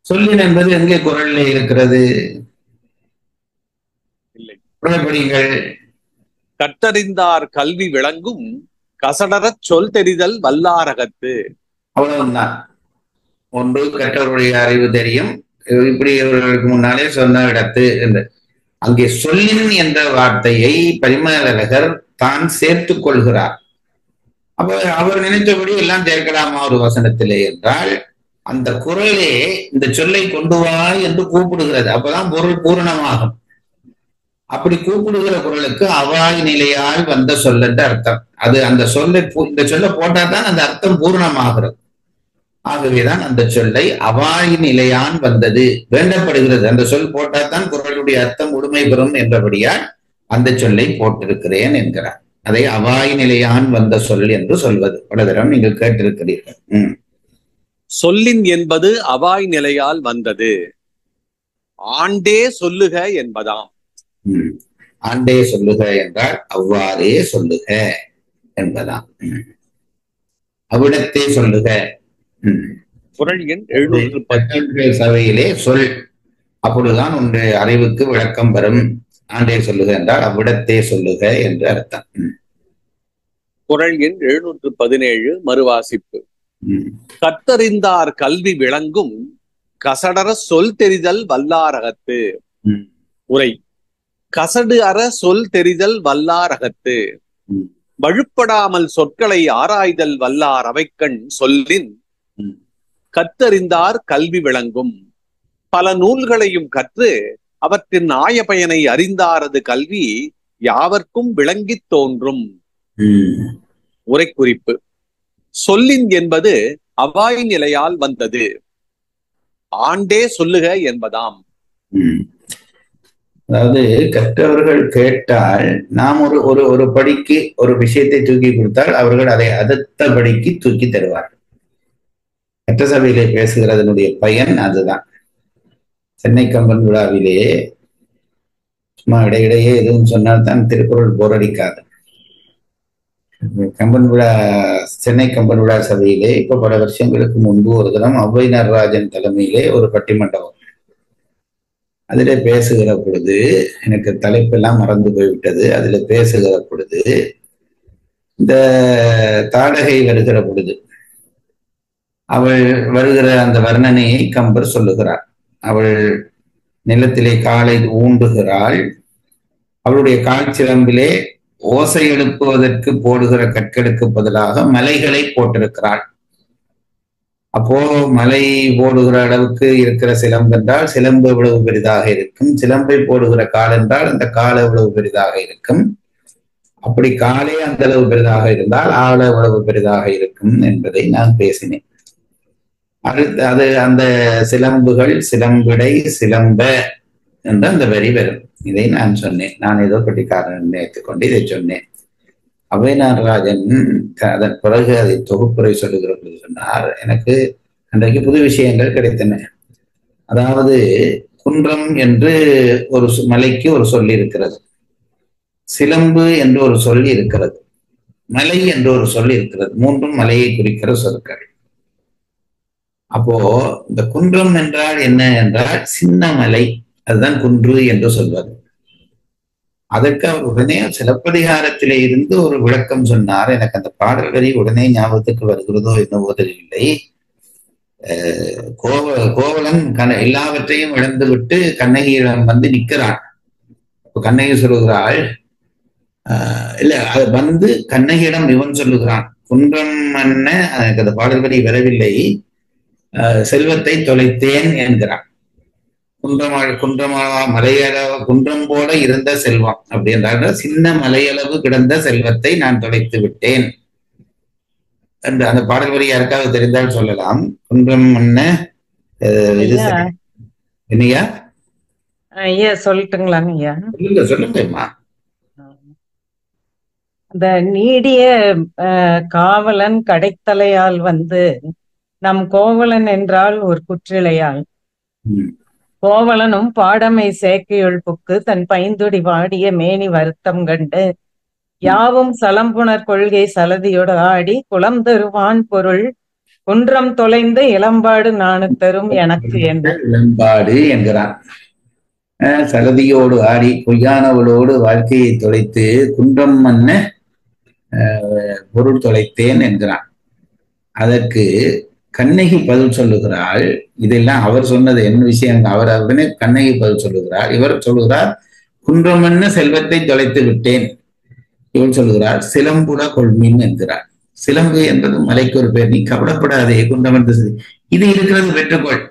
சொல்லின் என்பது எங்கே குறளிலே இருக்கிறது? இல்லை. படிங்கள். கற்றறிந்தார் கல்வி விளங்கும், கசடரச் சொல் தெரிதல் வல்லாரகத்து. அவ்வளவுதான். ஒன்று கற்றவருடைய அறிவு தெரியும், இப்படி இவர்களுக்கு முன்னாலே சொன்ன இடத்து என்று. அங்கே சொல்லின் என்ற வார்த்தையை பரிமேலழகர் தான் சேர்த்து கொள்கிறார். அப்ப அவர் நினைத்தபடி எல்லாம் சேர்க்கலாமா ஒரு வசனத்திலே என்றால், அந்த குரலே இந்த சொல்லை கொண்டு வா என்று கூப்பிடுகிறது. அப்பதான் பொருள் பூரணமாகும். அப்படி கூப்பிடுகிற குரலுக்கு அவாய் நிலையால் வந்த சொல் என்று அர்த்தம். அது அந்த சொல்லை இந்த சொல்லை போட்டாதான் அந்த அர்த்தம் பூரணமாகிறது. ஆகவேதான் அந்த சொல்லை அவாய் நிலையான் வந்தது வேண்டப்படுகிறது. அந்த சொல் போட்டாதான் குரலுடைய அர்த்தம் முழுமை பெறும் என்றபடியால் அந்த சொல்லை போட்டிருக்கிறேன் என்கிறார். அதை அவாய் நிலையான் வந்த சொல் என்று சொல்வது பல தரம் நீங்கள் கேட்டிருக்கிறீர்கள். சொல்லின் என்பது அவாய் நிலையால் வந்தது, ஆண்டே சொல்லுக என்பதாம். ஆண்டே சொல்லுக என்றால் அவ்வாறே சொல்லுக என்பதாம். அவ்விடத்தே சொல்லுக. குறள் எண் 710 சபையிலே சொல், அப்பொழுதுதான் உன்னுடைய அறிவுக்கு விளக்கம் வரும். ஆண்டே சொல்லுக என்றால் அவ்விடத்தே சொல்லுக என்று அர்த்தம். குறள் எண் 717 மறுவாசிப்பு. கற்றறிந்தார் கல்வி விளங்கும், கசடர சொல் தெரிதல் வல்லாரகத்து. உரை: கசடு அற சொல் தெரிதல் வல்லாரகத்து, வழுப்படாமல் சொற்களை ஆராய்தல் வல்லார் அவைக்கண் சொல்லின், கற்றறிந்தார் கல்வி விளங்கும். பல நூல்களையும் கற்று அவற்றின் ஆய பயனை அறிந்தாரது கல்வி யாவர்க்கும் விளங்கித் தோன்றும். உரை குறிப்பு: சொல்லின் என்பது அவாய் நிலையால் வந்தது, ஆண்டே சொல்லுக என்பதாம். அதாவது கற்றவர்கள் கேட்டால் நாம் ஒரு படிக்கு ஒரு விஷயத்தை தூக்கி கொடுத்தால் அவர்கள் அதை அடுத்த படிக்கு தூக்கி தருவார்கள். கற்ற சபையிலே பேசுகிறதனுடைய பயன் அதுதான். சென்னை கம்பன் விழாவிலே சும்மா இடையிடையே எதுவும் சொன்னால் தான் திருக்குறள் போரடிக்காது. கம்பன் விழா, சென்னை கம்பன் விழா சபையிலே இப்ப பல வருஷங்களுக்கு முன்பு ஒரு தினம் ஔவை நடராஜன் தலைமையிலே ஒரு பட்டிமண்டபம். அதிலே பேசுகிற பொழுது எனக்கு தலைப்பெல்லாம் மறந்து போய்விட்டது. அதுல பேசுகிற பொழுது இந்த தாடகை வருகிற பொழுது அவள் வருகிற அந்த வர்ணனையை கம்பர் சொல்லுகிறார். அவள் நிலத்திலே காலை ஊண்டுகிறாள். அவளுடைய கால் சிலம்பிலே ஓசை எழுப்புவதற்கு போடுகிற கற்களுக்கு பதிலாக மலைகளை போட்டிருக்கிறாள். அப்போ மலை போடுகிற அளவுக்கு இருக்கிற சிலம்பு என்றால் சிலம்பு எவ்வளவு பெரிதாக இருக்கும், சிலம்பை போடுகிற கால் என்றால் அந்த கால் எவ்வளவு பெரிதாக இருக்கும், அப்படி காலே அந்த அளவு பெரிதாக இருந்தால் ஆழ எவ்வளவு பெரிதாக இருக்கும் என்பதை நான் பேசினேன். அது அந்த சிலம்புகள் சிலம்பிடை சிலம்ப என்று அந்த வரி வரும். இதை நான் சொன்னேன். நான் ஏதோ கட்டிக்காரன் நினைத்துக்கொண்டு இதை சொன்னேன். ஔவை நடராஜன் அதன் பிறகு அதை தொகுப்புரை சொல்லுகிற பொழுது சொன்னார், எனக்கு அன்றைக்கு புது விஷயங்கள் கிடைத்தன. அதாவது குன்றம் என்று ஒரு மலைக்கு ஒரு சொல் இருக்கிறது, சிலம்பு என்று ஒரு சொல் இருக்கிறது, மலை என்று ஒரு சொல் இருக்கிறது. மூன்றும் மலையை குறிக்கிற சொற்கள். அப்போ இந்த குன்றம் என்றால் என்ன என்றால் சின்ன மலை, அதுதான் குன்று என்று சொல்வது. அதற்கு அவர் உடனே சிலப்பதிகாரத்திலே இருந்து ஒரு விளக்கம் சொன்னார். எனக்கு அந்த பாடல் வரி உடனே ஞாபகத்துக்கு வருகிறதோ என்னவோ தெரியவில்லை. கோவலன் எல்லாவற்றையும் இழந்து விட்டு கண்ணகியிடம் வந்து நிற்கிறான். கண்ணகி சொல்லுகிறாள், இல்ல அது வந்து கண்ணகியிடம் இவன் சொல்லுகிறான், குன்றம் என்ன, எனக்கு அந்த பாடல் வரி வரவில்லை, செல்வத்தை தொலைத்தேன் என்கிறான். குன்றமா மலையளவு குன்றம் போல இருந்த செல்வம் அப்படி என்றால் சின்ன மலையளவு கிடந்த செல்வத்தை நான் தொலைத்து விட்டேன் என்று அந்த பாடல் வரி யாருக்காவது தெரிந்தால் சொல்லலாம். குன்றம் என்ன என்னையா ஐயா சொல்லட்டுங்களாங்க ஐயா? சொல்லுங்கம்மா. அந்த நீடிய காவலன் கடைத்தலையால் வந்து நம் கோவலன் என்றால் ஒரு குற்றிலையால் கோவலனும் பாடமை சேக்கையுள் புக்கு தன் பைந்துடி வாடிய மேனி வருத்தம் கண்டு யாவும் சலம்புணர் கொள்கை சலதியோடு ஆடி குளம் தருவான் பொருள் குன்றம் தொலைந்து இளம்பாடு நானு தரும் எனக்கு என்று இளம்பாடு என்கிறான். சலதியோடு ஆடி பொய்யானவளோடு வாழ்க்கையை தொலைத்து குன்றம் என்ன பொருள் தொலைத்தேன் என்கிறான். அதற்கு கண்ணகி பதில் சொல்லுகிறாள். இதெல்லாம் அவர் சொன்னது என்ன விஷயம், அவர் உடனே கண்ணகி பதில் சொல்லுகிறார். இவர் சொல்லுகிறார், குன்றமென்ன செல்வத்தை தொலைத்து விட்டேன். இவன் சொல்லுகிறார், சிலம்புல கொள்மின் என்கிறார். சிலம்பு என்பது மலைக்கு ஒரு பேர். நீ கவலைப்படாதே, குன்றம் என்று இது இருக்கிறது பெற்றுக்கொள்.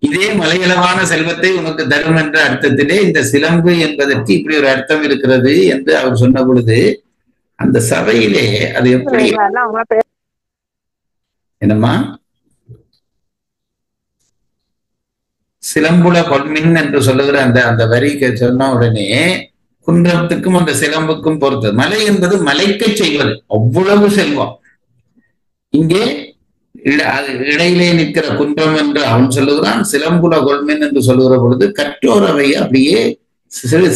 இதே மலையளவான செல்வத்தை உனக்கு தரும் என்ற அர்த்தத்திலே இந்த சிலம்பு என்பதற்கு இப்படி ஒரு அர்த்தம் இருக்கிறது என்று அவர் சொன்ன பொழுது அந்த சபையிலே அது எப்படி என்னம்மா சிலம்புல கொள்மின் என்று சொல்லுகிற அந்த வரிக்கு சொன்ன உடனே குன்றத்துக்கும் அந்த சிலம்புக்கும் பொறுத்தது. மலை என்பது மலைக்கு செய்வது, அவ்வளவு செல்வம். இங்கே இடையிலே நிற்கிற குன்றம் என்று அவன் சொல்லுகிறான். சிலம்புல கொள்மின் என்று சொல்லுகிற பொழுது கற்றோரவை அப்படியே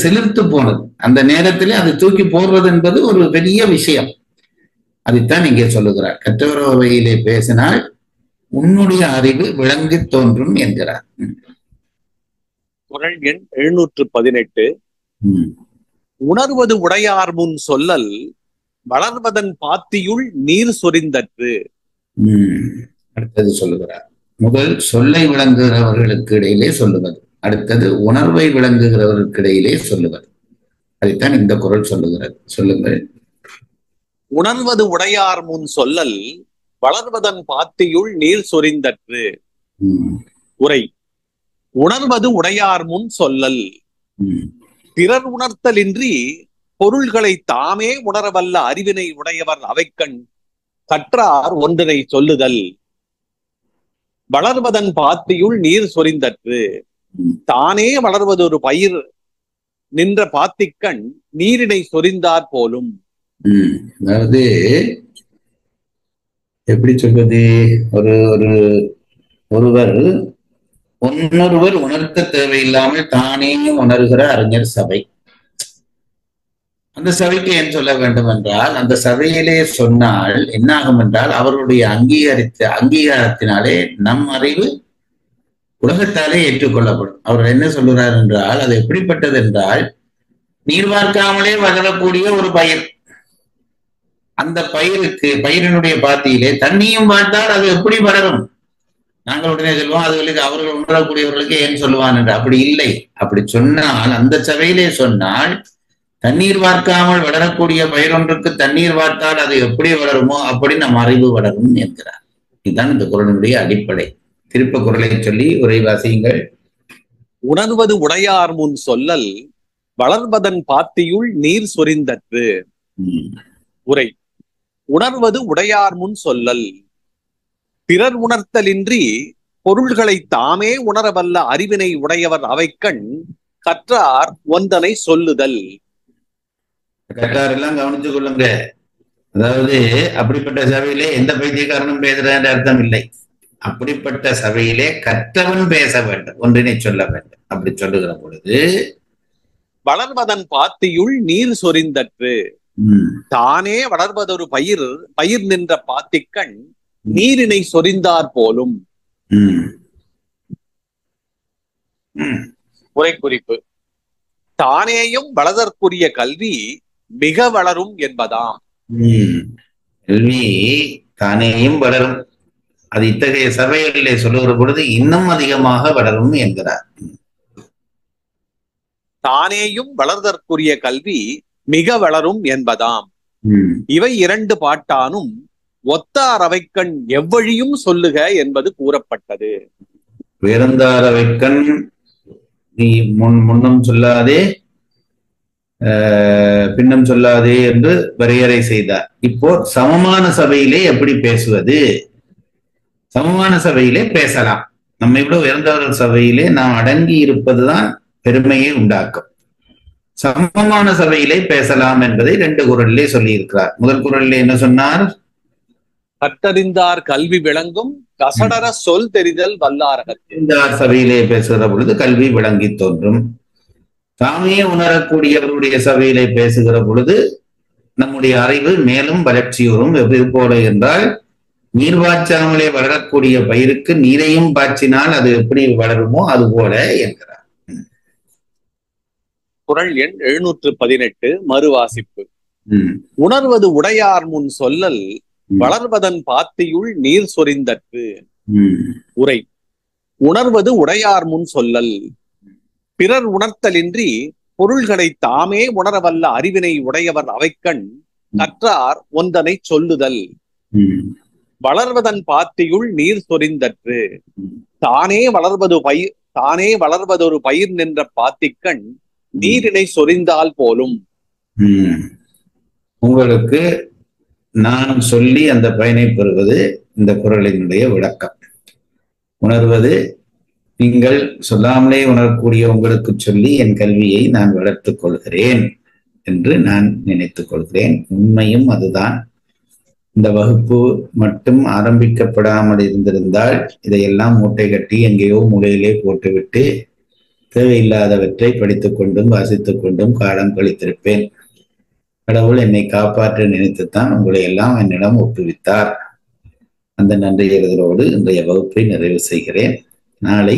சிலிர்த்து போனது. அந்த நேரத்திலே அது தூக்கி போடுறது என்பது ஒரு பெரிய விஷயம். அதைத்தான் இங்கே சொல்லுகிறார். கற்றோரவையிலே பேசினால் உன்னுடைய அறிவு விளங்கி தோன்றும் என்கிறார். குறள் எண் 718. உணர்வது உடையார் முன் சொல்லல் வளர்வதன் பாத்தியுள் நீர் சொரிந்தற்று. அடுத்தது சொல்லுகிறார். முதல் சொல்லை விளங்குகிறவர்களுக்கு இடையிலே சொல்லுவது, அடுத்தது உணர்வை விளங்குகிறவர்களுக்கு இடையிலே சொல்லுவது. அதைத்தான் இந்த குறள் சொல்லுகிறது. சொல்லுங்கள். உணர்வது உடையார் முன் சொல்லல் வளர்வதன் பாத்தியுள் நீர் சொரிந்தற்று. உரை. உணர்வது உடையார் முன் சொல்லல், பிறர் உணர்த்தலின்றி பொருள்களை தாமே உணரவல்ல அறிவினை உடையவர் அவைக்கண் கற்றார் ஒன்றினை சொல்லுதல். வளர்வதன் பாத்தியுள் நீர் சொரிந்தற்று. தானே வளர்வது ஒரு பயிர் நின்ற பாத்திக்கண் நீரினை சொரிந்தார் போலும். அதாவது எப்படி சொல்வது, ஒருவர் ஒன்னொருவர் உணர்த்த தேவையில்லாமல் தானே உணர்கிற அறிஞர் சபை. அந்த சபைக்கு ஏன் சொல்ல வேண்டும் என்றால், அந்த சபையிலே சொன்னால் என்ன ஆகும் என்றால், அவருடைய அங்கீகாரத்தினாலே நம் அறிவு உலகத்தாலே ஏற்றுக்கொள்ளப்படும். அவர் என்ன சொல்லுகிறார் என்றால், அது எப்படிப்பட்டது என்றால், நீர் பார்க்காமலே வளரக்கூடிய ஒரு பயிர். அந்த பயிரினுடைய பாத்தியிலே தண்ணியும் பார்த்தால் அது எப்படி வளரும்? நாங்கள் உடனே சொல்லுவோம், அதுகளுக்கு அவர்கள் உணரக்கூடியவர்களுக்கு ஏன் சொல்லுவான் என்று. அப்படி இல்லை. அப்படி சொன்னால், அந்த சபையிலே சொன்னால், தண்ணீர் பார்க்காமல் வளரக்கூடிய பயிரொன்றுக்கு தண்ணீர் பார்த்தால் அது எப்படி வளருமோ அப்படி நம் அறிவு வளரும் என்கிறார். இதுதான் இந்த குறளினுடைய அடிப்படை. திருப்ப குறளை சொல்லி உரை வாசியுங்கள். உணர்வது உடையார் முன் சொல்லல் வளர்வதன் பாத்தியுள் நீர் சொரிந்தற்று. உரை. உணர்வது உடையார் முன் சொல்லல், பிறர் உணர்த்தலின்றி பொருள்களை தாமே உணரவல்ல அறிவினை உடையவர் அவைக்கண் கற்றார் ஒன்றனை சொல்லுதல். கற்றாரெல்லாம் கவனிச்சு கொள்ளுங்க. அதாவது அப்படிப்பட்ட சபையிலே எந்த பைத்தியக்காரனும் பேசுறேன் அர்த்தம் இல்லை. அப்படிப்பட்ட சபையிலே கற்றவன் பேச வேண்டும், ஒன்றினை சொல்ல வேண்டும். அப்படி சொல்லுகிற பொழுது வளர்வதன் பாத்தியுள் நீர் சொரிந்தற்று. தானே வளர்வதொரு பயிர் நின்ற பாத்திக்கண் நீரினை சொரிந்தார் போலும். உரை குறிப்பு. தானேயும் வளதற்குரிய கல்வி மிக வளரும் என்பதாம். கல்வி தானேயும் வளரும். அது இத்தகைய சபைகளிலே சொல்லுகிற பொழுது இன்னும் அதிகமாக வளரும் என்கிறார். தானேயும் வளர்தற்குரிய கல்வி மிக வளரும் என்பதாம். இவை இரண்டு பாட்டானும் ஒத்தார் அவைக்கண் எவ்வழியும் சொல்லுக என்பது கூறப்பட்டது. வேறந்தார் அவைக்கண் நீ முன்னம் சொல்லாதே பின்னம் சொல்லாதே என்று வரையறை செய்தார். இப்போ சமமான சபையிலே எப்படி பேசுவது? சமமான சபையிலே பேசலாம். நம்மை விட உயர்ந்தவர்கள் சபையிலே நாம் அடங்கி இருப்பதுதான் பெருமையை உண்டாக்கும். சமமான சபையிலே பேசலாம் என்பதை 2 குறளிலே சொல்லி இருக்கிறார். முதல் குறளிலே என்ன சொன்னார்? கற்றறிந்தார் கல்வி விளங்கும் கசடர சொல் தெரிதல் வல்லாரகத்தார். சபையிலே பேசுகிற பொழுது கல்வி விளங்கி தோன்றும். தாமே உணரக்கூடியவருடைய சபையிலே பேசுகிற பொழுது நம்முடைய அறிவு மேலும் வளர்ச்சியுறும். எப்படி போல என்றால், நீர் பாய்ச்சாமலே வளரக்கூடிய பயிருக்கு நீரையும் பாய்ச்சினால் அது எப்படி வளருமோ அது போல என்கிறார். குறள் எண் 718 மறுவாசிப்பு. உணர்வது உடையார் முன் சொல்லல் வளர்வதன் பாத்தியுள் நீர் சொரிந்தற்று. உரை. உணர்வது உடையார் முன் சொல்லல். பிறர் உணர்த்தலின்றி பொருள்களை தாமே உணரவல்ல அறிவினை உடையவர் அவைக்கண் கற்றார் ஒன்றனை சொல்லுதல். வளர்வதன் பாத்தியுள் நீர் சொரிந்தற்று. தானே வளர்வதொரு பயிர் நின்ற பாத்திக்கண் நீரினை சொரிந்தால் போலும். உங்களுக்கு நான் சொல்லி அந்த பயனை பெறுவது இந்த குறளினுடைய விளக்கம். உணர்வது நீங்கள் சொல்லாமலே உணரக்கூடிய உங்களுக்கு சொல்லி என் கல்வியை நான் வளர்த்துக் கொள்கிறேன் என்று நான் நினைத்துக் கொள்கிறேன். உண்மையும் அதுதான். இந்த வகுப்பு மட்டும் ஆரம்பிக்கப்படாமல் இருந்திருந்தால் இதையெல்லாம் மூட்டை கட்டி எங்கேயோ மூலையிலே போட்டுவிட்டு தேவையில்லாதவற்றை படித்துக் கொண்டும் வாசித்துக் கொண்டும் காலம் கழித்திருப்பேன். கடவுள் என்னை காப்பாற்ற நினைத்துத்தான் உங்களை எல்லாம் என்னிடம் ஒப்புவித்தார். அந்த நன்றியர்களோடு இன்றைய வகுப்பை நிறைவு செய்கிறேன். நாளை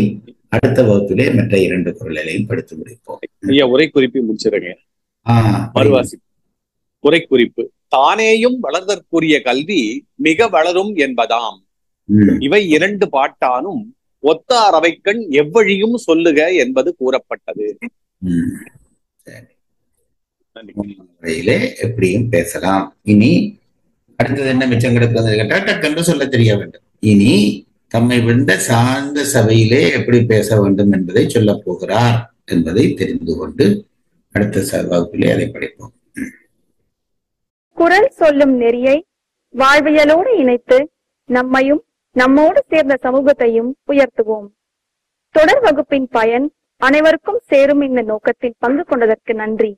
அடுத்த வகுப்பிலே மற்ற 2 குறளையும் படித்து முடிப்போம். உரை குறிப்பை முடிச்சிருங்க. மறுவாசி. உரை குறிப்பு. தானேயும் வளர்தற்குரிய கல்வி மிக வளரும் என்பதாம். இவை 2 பாட்டானும் ஒத்தார் அவைக்கண் எவ்வழியும் சொல்லுக என்பது கூறப்பட்டது. முறையிலே எப்படியும் பேசலாம். இனி அடுத்தது என்ன மிச்சம் கிடக்கிறது கேட்டால் டக்கென்று சொல்ல தெரிய வேண்டும். இனி தம்மை விழுந்த சார்ந்த சபையிலே எப்படி பேச வேண்டும் என்பதை சொல்ல போகிறார் என்பதை தெரிந்து கொண்டு அடுத்த வகுப்பிலே அதை படிப்போம். குறள் சொல்லும் நெறியை வாழ்வியலோடு இணைத்து நம்மையும் நம்மோடு சேர்ந்த சமூகத்தையும் உயர்த்துவோம். தொடர் வகுப்பின் பயன் அனைவருக்கும் சேரும் இந்த நோக்கத்தில் பங்கு கொண்டதற்கு நன்றி.